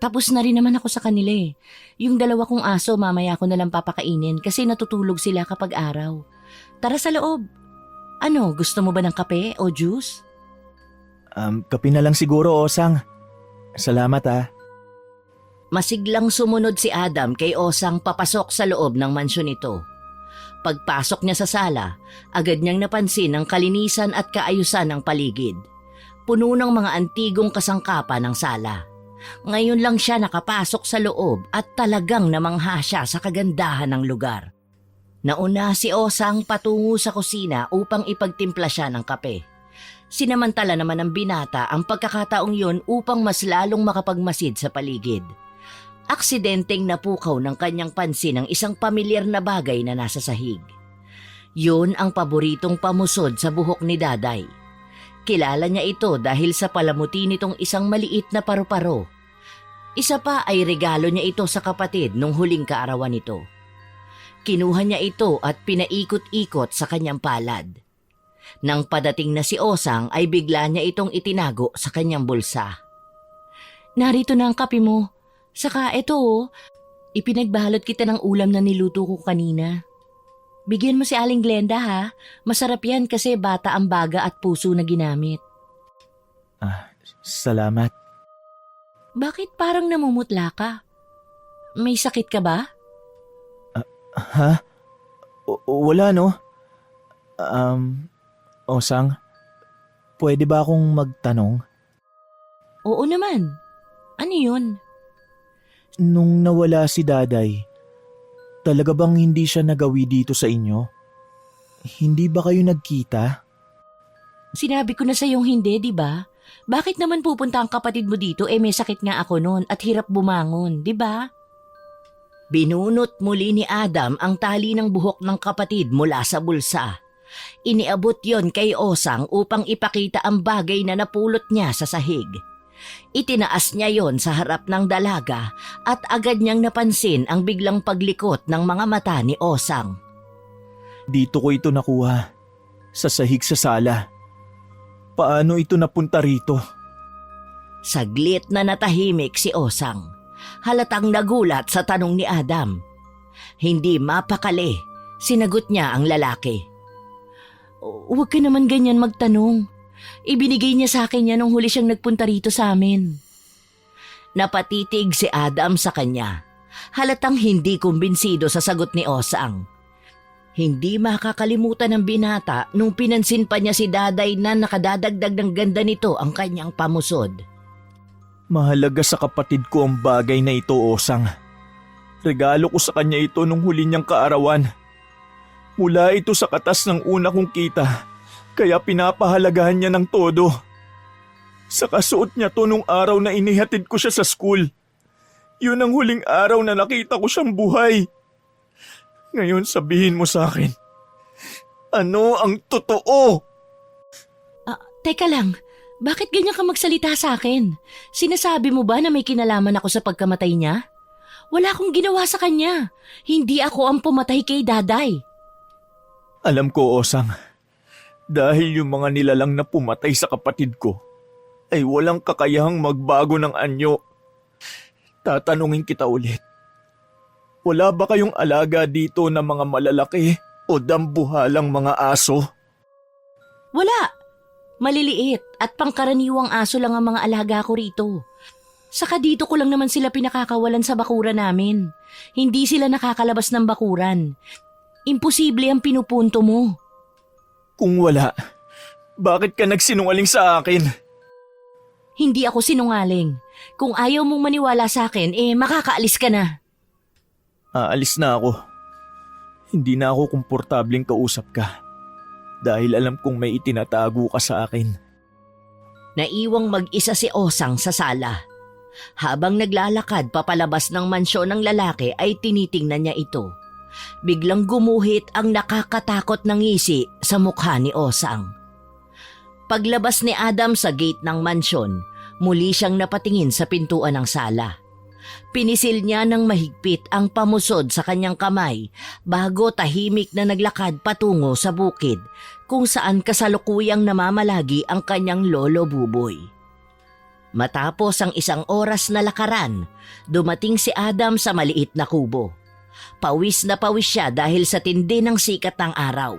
S1: Tapos na rin naman ako sa kanila. Yung 2 kong aso, mamaya ko nalang papakainin kasi natutulog sila kapag araw.
S2: tara sa loob. Ano, gusto mo ba ng kape o juice?
S4: Kape na lang siguro, Osang. Salamat ah.
S2: Masiglang sumunod si Adam kay Osang papasok sa loob ng mansyon nito. Pagpasok niya sa sala, agad niyang napansin ang kalinisan at kaayusan ng paligid. Puno ng mga antigong kasangkapan ng sala. Ngayon lang siya nakapasok sa loob at talagang namangha siya sa kagandahan ng lugar. Nauna si Osang patungo sa kusina upang ipagtimpla siya ng kape. Sinamantala naman ng binata ang pagkakataong yun upang mas lalong makapagmasid sa paligid. Aksidenteng napukaw ng kanyang pansin ang isang pamilyar na bagay na nasa sahig. Yun ang paboritong pamusod sa buhok ni Daday. Kilala niya ito dahil sa palamuti nitong isang maliit na paru-paro. Isa pa ay regalo niya ito sa kapatid nung huling kaarawan nito. Kinuha niya ito at pinaikot-ikot sa kanyang palad. Nang padating na si Osang ay bigla niya itong itinago sa kanyang bulsa. Narito na ang kape mo. Saka ito, ipinagbalot kita ng ulam na niluto ko kanina. Bigyan mo si Aling Glenda ha. Masarap yan kasi bata ang baga at puso na ginamit.
S4: Salamat.
S2: Bakit parang namumutla ka? May sakit ka ba?
S4: Ha? Wala no? Osang, pwede ba akong magtanong?
S2: Oo naman. Ano yun?
S4: Nung nawala si Daday, talaga bang hindi siya nagawi dito sa inyo? Hindi ba kayo nagkita?
S2: Sinabi ko na sa iyong hindi, di ba? Bakit naman pupunta ang kapatid mo dito may sakit nga ako noon at hirap bumangon, di ba? Binunot muli ni Adam ang tali ng buhok ng kapatid mula sa bulsa. Iniabot yon kay Osang upang ipakita ang bagay na napulot niya sa sahig. Itinaas niya yon sa harap ng dalaga at agad niyang napansin ang biglang paglikot ng mga mata ni Osang.
S4: Dito ko ito nakuha. Sa sahig sa sala. Paano ito napunta rito?
S2: Saglit na natahimik si Osang. Halatang nagulat sa tanong ni Adam. Hindi mapakali, sinagot niya ang lalaki. Huwag ka naman ganyan magtanong. Ibinigay niya sa akin yan nung huli siyang nagpunta rito sa amin. Napatitig si Adam sa kanya. Halatang hindi kumbinsido sa sagot ni Osang. Hindi makakalimutan ng binata nung pinansin pa niya si Daday na nakadadagdag ng ganda nito ang kanyang pamusod.
S4: Mahalaga sa kapatid ko ang bagay na ito, Osang. Regalo ko sa kanya ito nung huli niyang kaarawan. Mula ito sa katas ng una kong kita, kaya pinapahalagahan niya ng todo. Sa kasuot niya to nung araw na inihatid ko siya sa school. Yun ang huling araw na nakita ko siyang buhay. Ngayon sabihin mo sa akin, ano ang totoo?
S2: Teka lang, bakit ganyan ka magsalita sa akin? Sinasabi mo ba na may kinalaman ako sa pagkamatay niya? Wala akong ginawa sa kanya. Hindi ako ang pumatay kay Daday.
S4: Alam ko, Osang. Dahil yung mga nilalang na pumatay sa kapatid ko ay walang kakayahang magbago ng anyo. Tatanungin kita ulit. Wala ba kayong alaga dito na mga malalaki o dambuhalang mga aso?
S2: Wala. Maliliit at pangkaraniwang aso lang ang mga alaga ko rito. Saka dito ko lang naman sila pinakakawalan sa bakuran namin. Hindi sila nakakalabas ng bakuran. Imposible ang pinupunto mo.
S4: Kung wala, bakit ka nagsinungaling sa akin?
S2: Hindi ako sinungaling. Kung ayaw mong maniwala sa akin, makakaalis ka na.
S4: Aalis na ako. Hindi na ako komportableng kausap ka. Dahil alam kong may itinatago ka sa akin.
S2: Naiwang mag-isa si Osang sa sala. Habang naglalakad papalabas ng mansyon ng lalaki ay tinitingnan niya ito. Biglang gumuhit ang nakakatakot na ngisi sa mukha ni Osang. Paglabas ni Adam sa gate ng mansyon, muli siyang napatingin sa pintuan ng sala. Pinisil niya ng mahigpit ang pamusod sa kanyang kamay bago tahimik na naglakad patungo sa bukid kung saan kasalukuyang namamalagi ang kanyang lolo Buboy. Matapos ang 1 oras na lakaran, dumating si Adam sa maliit na kubo. Pawis na pawis siya dahil sa tindi ng sikat ng araw.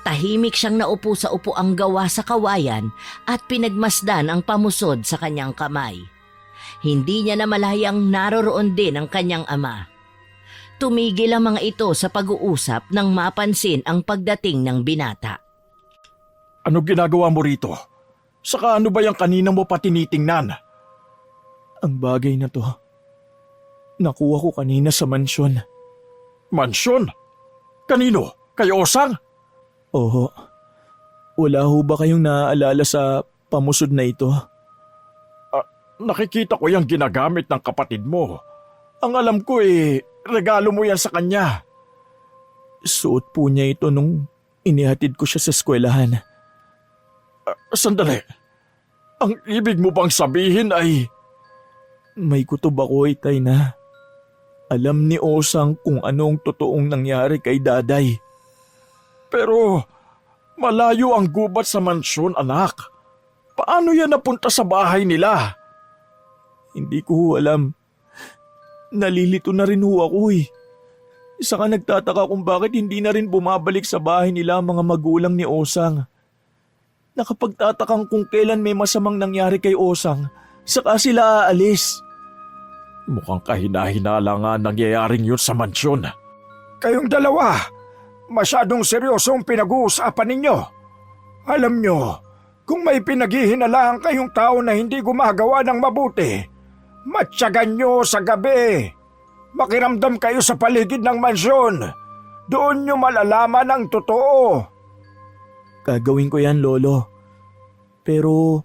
S2: Tahimik siyang naupo sa upuang gawa sa kawayan at pinagmasdan ang pamusod sa kanyang kamay. Hindi niya namalayang naroroon din ang kanyang ama. Tumigil ang mga ito sa pag-uusap nang mapansin ang pagdating ng binata.
S3: Ano ginagawa mo rito? Saka ano ba yung kanina mo pa tinitingnan?
S4: Ang bagay na to, nakuha ko kanina sa mansyon.
S3: Mansyon? Kanino? Kay Osang?
S4: Oo. Wala ho ba kayong naaalala sa pamusod na ito?
S3: Nakikita ko yung ginagamit ng kapatid mo. Ang alam ko regalo mo yan sa kanya.
S4: Suot po niya ito nung inihatid ko siya sa eskwelahan.
S3: Sandali. Ang ibig mo bang sabihin ay...
S4: May kutob ako, Itay, na alam ni Osang kung anong totoong nangyari kay Daday.
S3: Pero malayo ang gubat sa mansyon, anak. Paano yan napunta sa bahay nila?
S4: Hindi ko ho alam. Nalilito na rin ho ako eh. Saka nagtataka kung bakit hindi na rin bumabalik sa bahay nila ang mga magulang ni Osang. Nakapagtatakang kung kailan may masamang nangyari kay Osang, saka sila aalis.
S3: Mukhang kahina-hinala nga nangyayaring yun sa mansyon.
S5: Kayong dalawa, masyadong seryosong pinag-uusapan ninyo. Alam nyo, kung may pinaghihinalaan kayong tao na hindi gumagawa ng mabuti, matyagan nyo sa gabi. Makiramdam kayo sa paligid ng mansyon. Doon nyo malalaman ang totoo.
S4: Gagawin ko yan, Lolo. Pero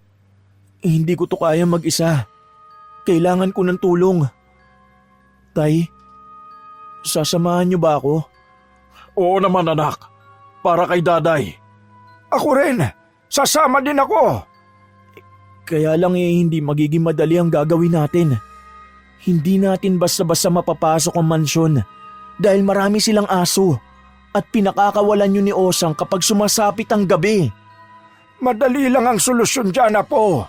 S4: hindi ko to kaya mag-isa. Kailangan ko ng tulong. Tay, sasamahan niyo ba ako?
S3: Oo naman, anak. Para kay Daday.
S5: Ako rin, sasama din ako.
S4: Kaya lang hindi magiging madali ang gagawin natin. Hindi natin basta-basta mapapasok ang mansyon dahil marami silang aso at pinakakawalan yun ni Osang kapag sumasapit ang gabi.
S5: Madali lang ang solusyon dyan, Apo.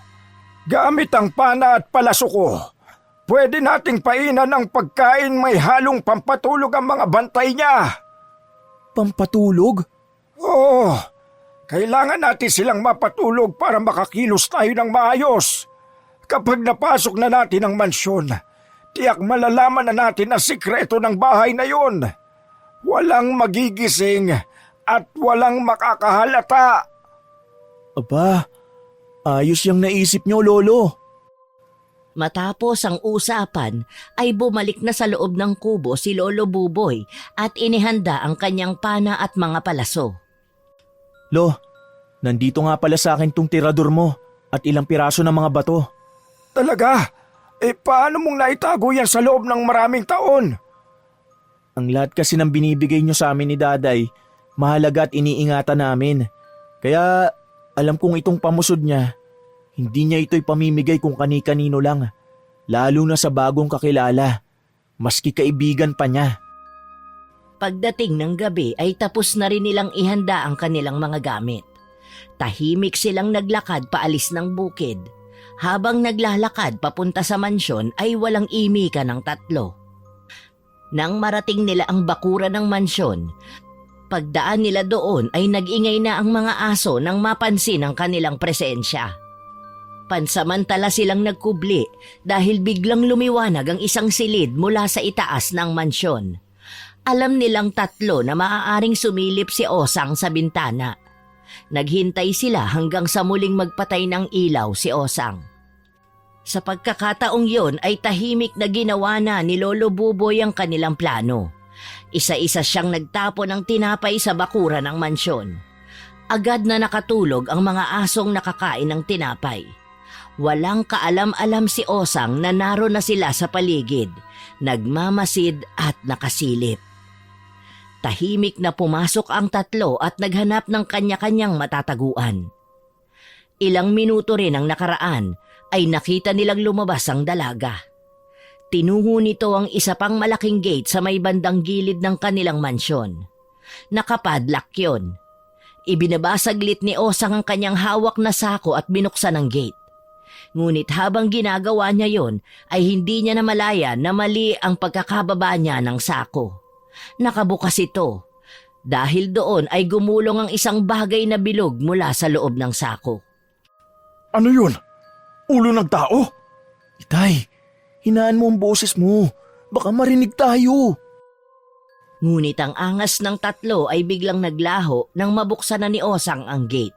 S5: Gamit ang pana at palaso ko. Pwede nating painan ng pagkain may halong pampatulog ang mga bantay niya.
S4: Pampatulog?
S5: Oo, kailangan natin silang mapatulog para makakilos tayo ng maayos. Kapag napasok na natin ang mansyon, tiyak malalaman na natin ang sikreto ng bahay na yun. Walang magigising at walang makakahalata.
S4: Aba, ayos yung naisip niyo, Lolo.
S2: Matapos ang usapan ay bumalik na sa loob ng kubo si Lolo Buboy at inihanda ang kanyang pana at mga palaso.
S4: Lo, nandito nga pala sa akin tong tirador mo at ilang piraso ng mga bato.
S5: Talaga? Paano mong naitago yan sa loob ng maraming taon?
S4: Ang lahat kasi ng binibigay niyo sa amin ni Daday, mahalaga at iniingatan namin. Kaya alam kong itong pamusod niya, hindi niya ito'y pamimigay kung kani-kanino lang, lalo na sa bagong kakilala, maski kaibigan pa niya.
S2: Pagdating ng gabi ay tapos na rin nilang ihanda ang kanilang mga gamit. Tahimik silang naglakad paalis ng bukid. Habang naglalakad papunta sa mansyon ay walang imika ng tatlo. Nang marating nila ang bakuran ng mansyon, pagdaan nila doon ay nag-ingay na ang mga aso nang mapansin ang kanilang presensya. Pansamantala silang nagkubli dahil biglang lumiwanag ang isang silid mula sa itaas ng mansyon. Alam nilang tatlo na maaaring sumilip si Osang sa bintana. Naghintay sila hanggang sa muling magpatay ng ilaw si Osang. Sa pagkakataong yon ay tahimik na ginawa na ni Lolo Buboy ang kanilang plano. Isa-isa siyang nagtapo ng tinapay sa bakuran ng mansyon. Agad na nakatulog ang mga asong nakakain ng tinapay. Walang kaalam-alam si Osang na naroon na sila sa paligid, nagmamasid at nakasilip. Tahimik na pumasok ang tatlo at naghanap ng kanya-kanyang matataguan. Ilang minuto rin ang nakaraan ay nakita nilang lumabas ang dalaga. Tinungo nito ang isa pang malaking gate sa may bandang gilid ng kanilang mansyon. Nakapadlock yon. Ibinabasaglit ni Osang ang kanyang hawak na sako at binuksan ang gate. Ngunit habang ginagawa niya yon ay hindi niya namalaya na mali ang pagkakababa niya ng sako. Nakabukas ito. Dahil doon ay gumulong ang isang bagay na bilog mula sa loob ng sako.
S3: Ano yun? Ulo ng tao?
S4: Itay, hinaan mo ang boses mo. Baka marinig tayo.
S2: Ngunit ang angas ng tatlo ay biglang naglaho nang mabuksan na ni Osang ang gate.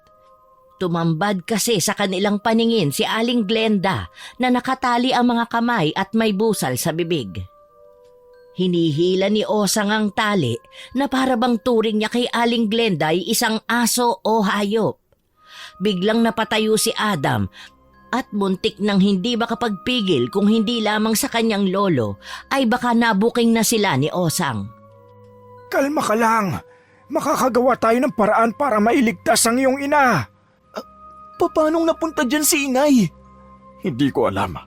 S2: Tumambad kasi sa kanilang paningin si Aling Glenda na nakatali ang mga kamay at may busal sa bibig. Hinihila ni Osang ang tali na para bang turing niya kay Aling Glenda ay isang aso o hayop. Biglang napatayo si Adam at muntik nang hindi makapagpigil kung hindi lamang sa kanyang lolo ay baka nabuking na sila ni Osang.
S5: Kalma ka lang. Makakagawa tayo ng paraan para mailigtas ang iyong ina.
S4: Paanong napunta dyan si inay?
S3: Hindi ko alam.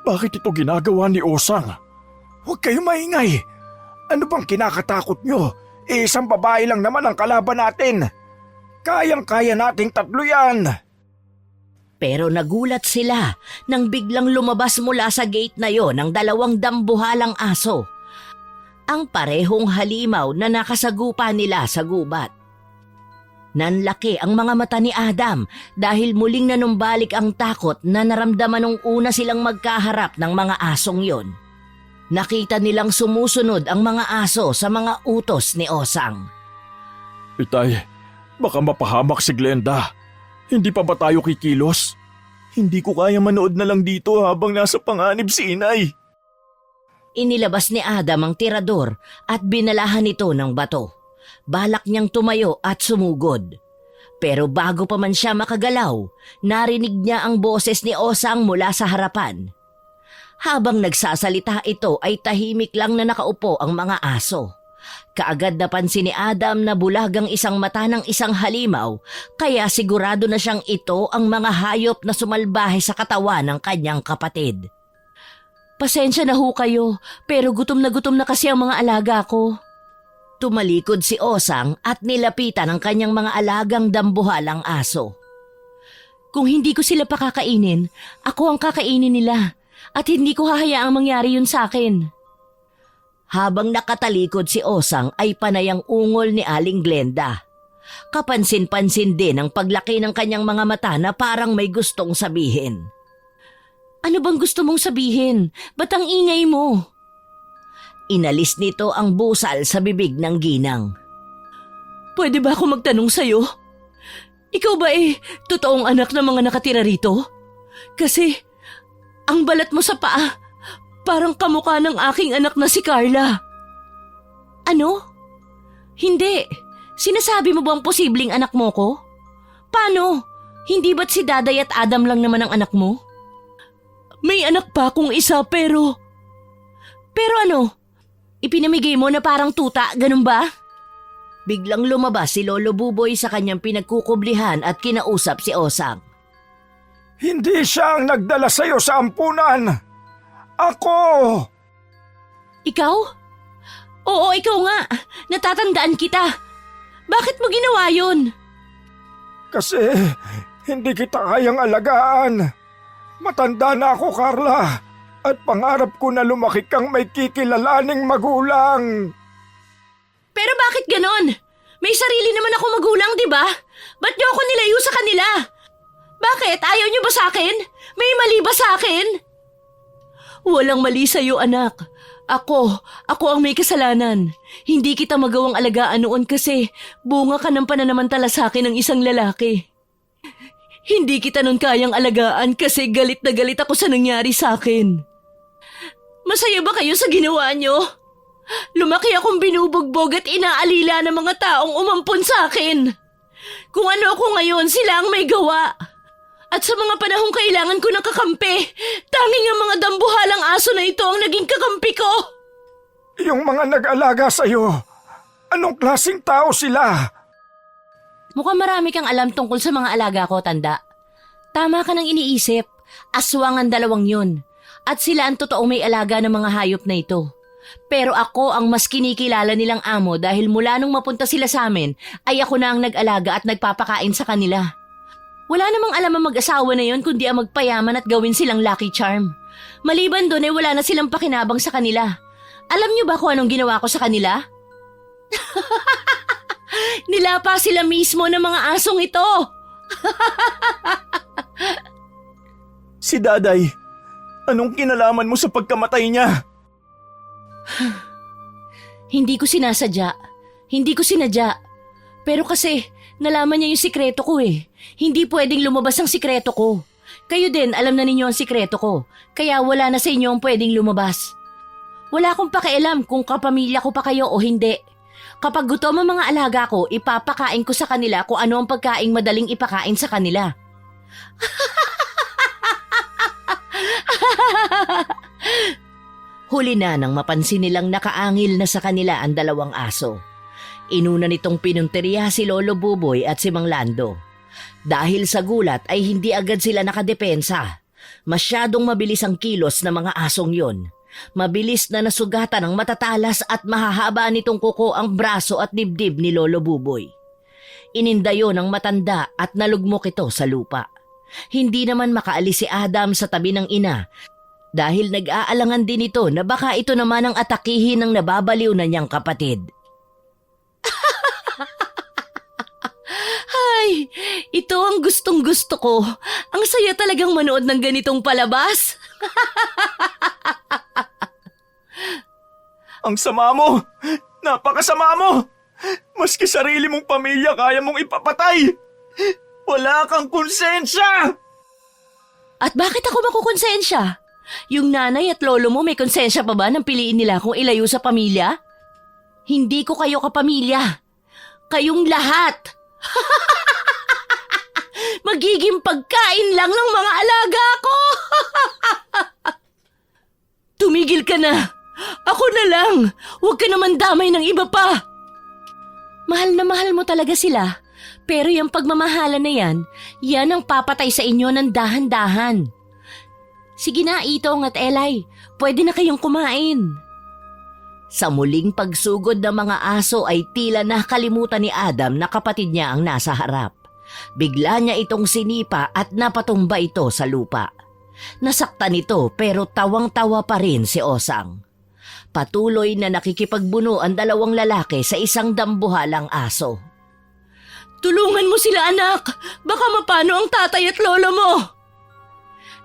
S3: Bakit ito ginagawa ni Osang?
S5: Huwag kayong maingay. Ano bang kinakatakot nyo? Isang babae lang naman ang kalaban natin. Kayang-kaya nating tatlo yan.
S2: Pero nagulat sila nang biglang lumabas mula sa gate na yon ang dalawang dambuhalang aso. Ang parehong halimaw na nakasagupa nila sa gubat. Nanlaki ang mga mata ni Adam dahil muling nanumbalik ang takot na naramdaman nung una silang magkaharap ng mga asong yon. Nakita nilang sumusunod ang mga aso sa mga utos ni Osang.
S3: Itay, baka mapahamak si Glenda. Hindi pa ba tayo kikilos?
S4: Hindi ko kaya manood na lang dito habang nasa panganib si inay.
S2: Inilabas ni Adam ang tirador at binalahan ito ng bato. Balak niyang tumayo at sumugod. Pero bago pa man siya makagalaw, narinig niya ang boses ni Osang mula sa harapan. Habang nagsasalita ito ay tahimik lang na nakaupo ang mga aso. Kaagad napansin ni Adam na bulag ang isang mata ng isang halimaw, kaya sigurado na siyang ito ang mga hayop na sumalbahe sa katawan ng kanyang kapatid. Pasensya na ho kayo, pero gutom na kasi ang mga alaga ko. Tumalikod si Osang at nilapitan ang kanyang mga alagang dambuhalang aso. Kung hindi ko sila pakakainin, ako ang kakainin nila at hindi ko hahayaang mangyari yun sa akin. Habang nakatalikod si Osang ay panay ang ungol ni Aling Glenda. Kapansin-pansin din ang paglaki ng kanyang mga mata na parang may gustong sabihin. Ano bang gusto mong sabihin? Ba't ang ingay mo? Inalis nito ang busal sa bibig ng ginang. Pwede ba ako magtanong sa'yo? Ikaw ba totoong anak ng mga nakatira rito? Kasi ang balat mo sa paa, parang kamukha ng aking anak na si Carla. Ano? Hindi. Sinasabi mo bang posibleng anak mo ko? Paano? Hindi ba't si Daday at Adam lang naman ang anak mo? May anak pa akong isa pero... Pero ano? Ipinamigay mo na parang tuta, ganun ba? Biglang lumabas si Lolo Buboy sa kanyang pinagkukublihan at kinausap si Osang.
S5: Hindi siya ang nagdala sa'yo sa ampunan. Ako!
S2: Ikaw? Oo, ikaw nga. Natatandaan kita. Bakit mo ginawa yun?
S5: Kasi hindi kita kayang alagaan. Matanda na ako, Carla. At pangarap ko na lumaki kang may kikilalaning magulang.
S2: Pero bakit ganon? May sarili naman ako magulang, di ba? Ba't niyo ako nilayo sa kanila? Bakit? Ayaw niyo ba sa akin? May mali ba sa akin? Walang mali sa'yo, anak. Ako ang may kasalanan. Hindi kita magawang alagaan noon kasi bunga ka ng pananamantala sa akin ng isang lalaki. Hindi kita nun kayang alagaan kasi galit na galit ako sa nangyari sa akin. Masaya ba kayo sa ginawa niyo? Lumaki akong binubugbog at inaalila ng mga taong umampon sa akin. Kung ano ako ngayon, sila ang may gawa. At sa mga panahong kailangan ko ng kakampi, tanging ang mga dambuhalang aso na ito ang naging kakampi ko.
S5: Yung mga nag-alaga sa'yo, anong klaseng tao sila?
S2: Mukhang marami kang alam tungkol sa mga alaga ko, tanda. Tama ka nang iniisip. Aswang ang dalawang yun. At sila ang totoong may alaga ng mga hayop na ito. Pero ako ang mas kinikilala nilang amo dahil mula nung mapunta sila sa amin ay ako na ang nag-alaga at nagpapakain sa kanila. Wala namang alam ang mag-asawa na yon kundi ang magpayaman at gawin silang lucky charm. Maliban doon ay wala na silang pakinabang sa kanila. Alam niyo ba kung anong ginawa ko sa kanila? Nilapa sila mismo ng mga asong ito.
S4: Si Daday, anong kinalaman mo sa pagkamatay niya?
S2: Hindi ko sinasadya. Hindi ko sinadya. Pero kasi, nalaman niya yung sikreto ko eh. Hindi pwedeng lumabas ang sikreto ko. Kayo din, alam na ninyo ang sikreto ko. Kaya wala na sa inyo ang pwedeng lumabas. Wala akong pakialam kung kapamilya ko pa kayo o hindi. Kapag gutom ang mga alaga ko, ipapakain ko sa kanila kung ano ang pagkaing madaling ipakain sa kanila. Huli na nang mapansin nilang nakaangil na sa kanila ang dalawang aso. Inuna nitong pinunteriya si Lolo Buboy at si Mang Lando. Dahil sa gulat ay hindi agad sila nakadepensa. Masyadong mabilis ang kilos ng mga asong yon. Mabilis na nasugatan ng matatalas at mahahaba nitong kuko ang braso at dibdib ni Lolo Buboy. Inindayo ng matanda at nalugmok ito sa lupa. Hindi naman makaalis si Adam sa tabi ng ina dahil nag-aalangan din ito na baka ito naman ang atakihin ng nababaliw na niyang kapatid. Ay, ito ang gustong-gusto ko. Ang saya talagang manood ng ganitong palabas.
S4: Ang sama mo! Napakasama mo! Maski sarili mong pamilya kaya mong ipapatay! Wala kang konsensya!
S2: At bakit ako makukonsensya? Yung nanay at lolo mo may konsensya pa ba nang piliin nila kung ilayo sa pamilya? Hindi ko kayo kapamilya. Kayong lahat. Magiging pagkain lang ng mga alaga ko. Tumigil ka na. Ako na lang. Huwag ka naman damay ng iba pa. Mahal na mahal mo talaga sila. Pero yung pagmamahalan na yan ang papatay sa inyo ng dahan-dahan. Sige na, Itong at Elay. Pwede na kayong kumain. Sa muling pagsugod ng mga aso ay tila nakalimutan ni Adam na kapatid niya ang nasa harap. Bigla niya itong sinipa at napatumba ito sa lupa. Nasaktan ito pero tawang-tawa pa rin si Osang. Patuloy na nakikipagbuno ang dalawang lalaki sa isang dambuhalang aso. Tulungan mo sila, anak! Baka mapano ang tatay at lolo mo!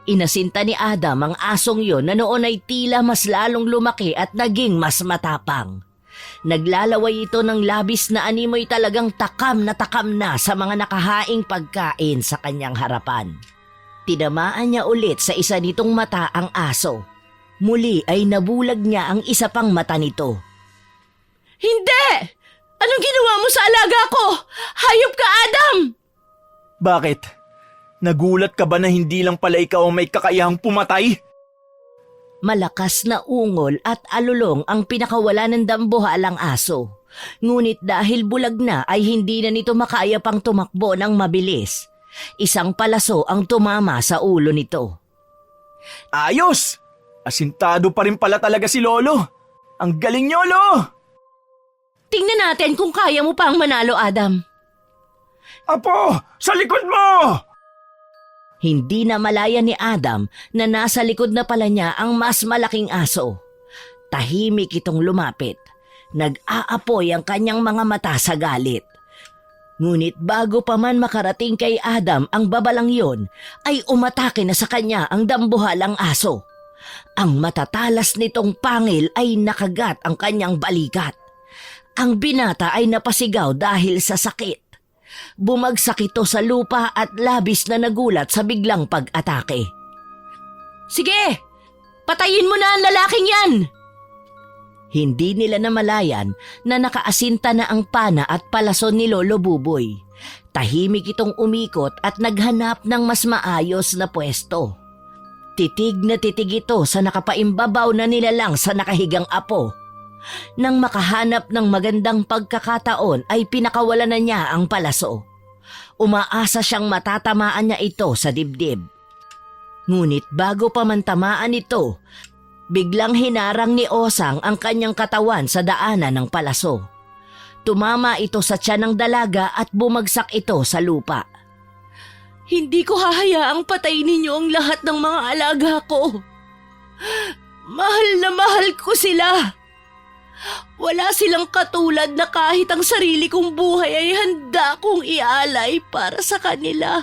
S2: Inasinta ni Adam ang asong yon na noon ay tila mas lalong lumaki at naging mas matapang. Naglalaway ito ng labis na animoy talagang takam na sa mga nakahaing pagkain sa kanyang harapan. Tinamaan niya ulit sa isa nitong mata ang aso. Muli ay nabulag niya ang isa pang mata nito. Hindi! Anong ginawa mo sa alaga ko? Hayop ka, Adam!
S4: Bakit? Nagulat ka ba na hindi lang pala ikaw ang may kakayahang pumatay?
S2: Malakas na ungol at alulong ang pinakawala ng dambuhalang aso. Ngunit dahil bulag na ay hindi na nito makaya pang tumakbo ng mabilis. Isang palaso ang tumama sa ulo nito.
S4: Ayos! Asintado pa rin pala talaga si Lolo. Ang galing niyo, Lo!
S2: Tingnan natin kung kaya mo pang manalo, Adam.
S5: Apo, sa likod mo!
S2: Hindi na malaya ni Adam na nasa likod na pala niya ang mas malaking aso. Tahimik itong lumapit. Nag-aapoy ang kanyang mga mata sa galit. Ngunit bago pa man makarating kay Adam ang babalang yon, ay umatake na sa kanya ang dambuhalang aso. Ang matatalas nitong pangil ay nakagat ang kanyang balikat. Ang binata ay napasigaw dahil sa sakit. Bumagsak ito sa lupa at labis na nagulat sa biglang pag-atake. Sige! Patayin mo na ang lalaking yan! Hindi nila namalayan na nakaasinta na ang pana at palason ni Lolo Buboy. Tahimik itong umikot at naghanap ng mas maayos na pwesto. Titig na titig ito sa nakapaimbabaw na nilalang sa nakahigang apo. Nang makahanap ng magandang pagkakataon ay pinakawalan na niya ang palaso. Umaasa siyang matatamaan niya ito sa dibdib. Ngunit bago pa man tamaan ito, biglang hinarang ni Osang ang kanyang katawan sa daanan ng palaso. Tumama ito sa tiyan ng dalaga at bumagsak ito sa lupa. Hindi ko hahayaang patayin ninyo ang lahat ng mga alaga ko. Mahal na mahal ko sila. Wala silang katulad na kahit ang sarili kong buhay ay handa kong ialay para sa kanila.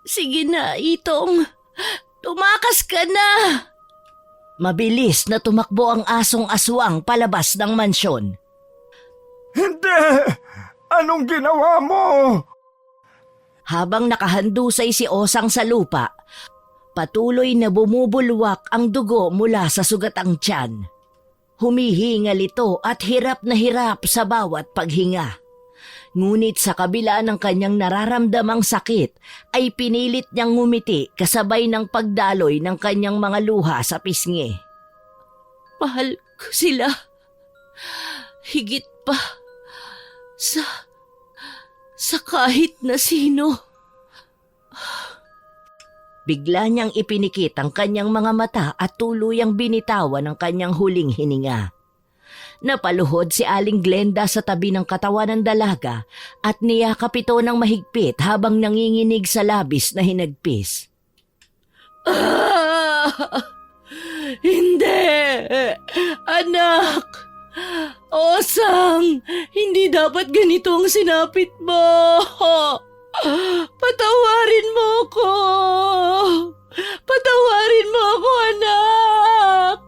S2: Sige na, Itong. Tumakas ka na! Mabilis na tumakbo ang asong aswang palabas ng mansyon.
S5: Hindi! Anong ginawa mo?
S2: Habang nakahandusay si Osang sa lupa, patuloy na bumubulwak ang dugo mula sa sugatang tiyan. Humihingal ito at hirap na hirap sa bawat paghinga. Ngunit sa kabila ng kanyang nararamdamang sakit, ay pinilit niyang ngumiti kasabay ng pagdaloy ng kanyang mga luha sa pisngi. Mahal ko sila. Higit pa sa kahit na sino. Bigla niyang ipinikit ang kanyang mga mata at tuluyang binitawan ang kanyang huling hininga. Napaluhod si Aling Glenda sa tabi ng katawan ng dalaga at niyakap ito ng mahigpit habang nanginginig sa labis na hinagpis.
S1: Hindi! Anak! Osang! Hindi dapat ganito ang sinapit mo! Patawarin mo ko! Patawarin mo ako, anak!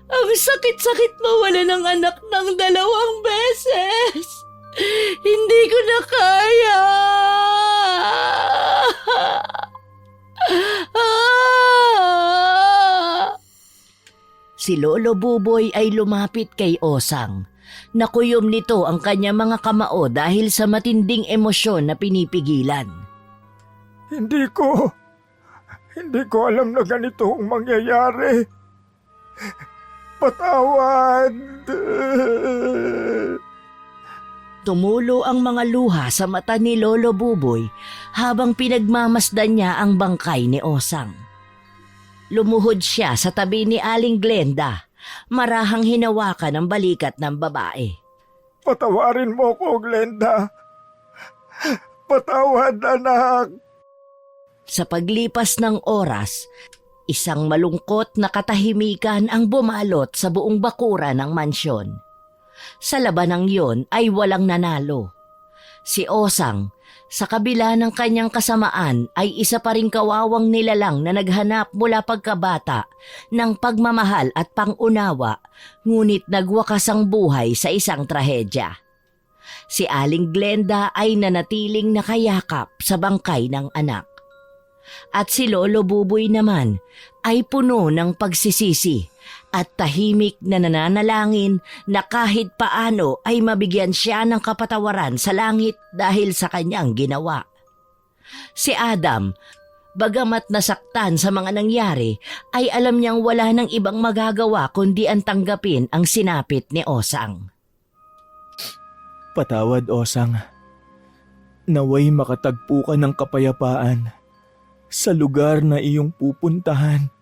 S1: Ang sakit-sakit mawala ng anak ng 2 beses! Hindi ko na kaya!
S2: Si Lolo Buboy ay lumapit kay Osang. Nakuyom nito ang kanyang mga kamao dahil sa matinding emosyon na pinipigilan.
S5: Hindi ko alam na ganito ang mangyayari. Patawad.
S2: Tumulo ang mga luha sa mata ni Lolo Buboy habang pinagmamasdan niya ang bangkay ni Osang. Lumuhod siya sa tabi ni Aling Glenda, marahang hinawakan ang balikat ng babae.
S5: Patawarin mo ko, Glenda. Patawad, anak.
S2: Sa paglipas ng oras, isang malungkot na katahimikan ang bumalot sa buong bakura ng mansyon. Sa labanang yon ay walang nanalo. Si Osang, sa kabila ng kanyang kasamaan, ay isa pa ring kawawang nilalang na naghanap mula pagkabata ng pagmamahal at pangunawa, ngunit nagwakas ang buhay sa isang trahedya. Si Aling Glenda ay nanatiling nakayakap sa bangkay ng anak. At si Lolo Buboy naman ay puno ng pagsisisi at tahimik na nananalangin na kahit paano ay mabigyan siya ng kapatawaran sa langit dahil sa kanyang ginawa. Si Adam, bagamat nasaktan sa mga nangyari, ay alam niyang wala ng ibang magagawa kundi ang tanggapin ang sinapit ni Osang.
S4: Patawad, Osang. Naway makatagpo ka ng kapayapaan sa lugar na iyong pupuntahan.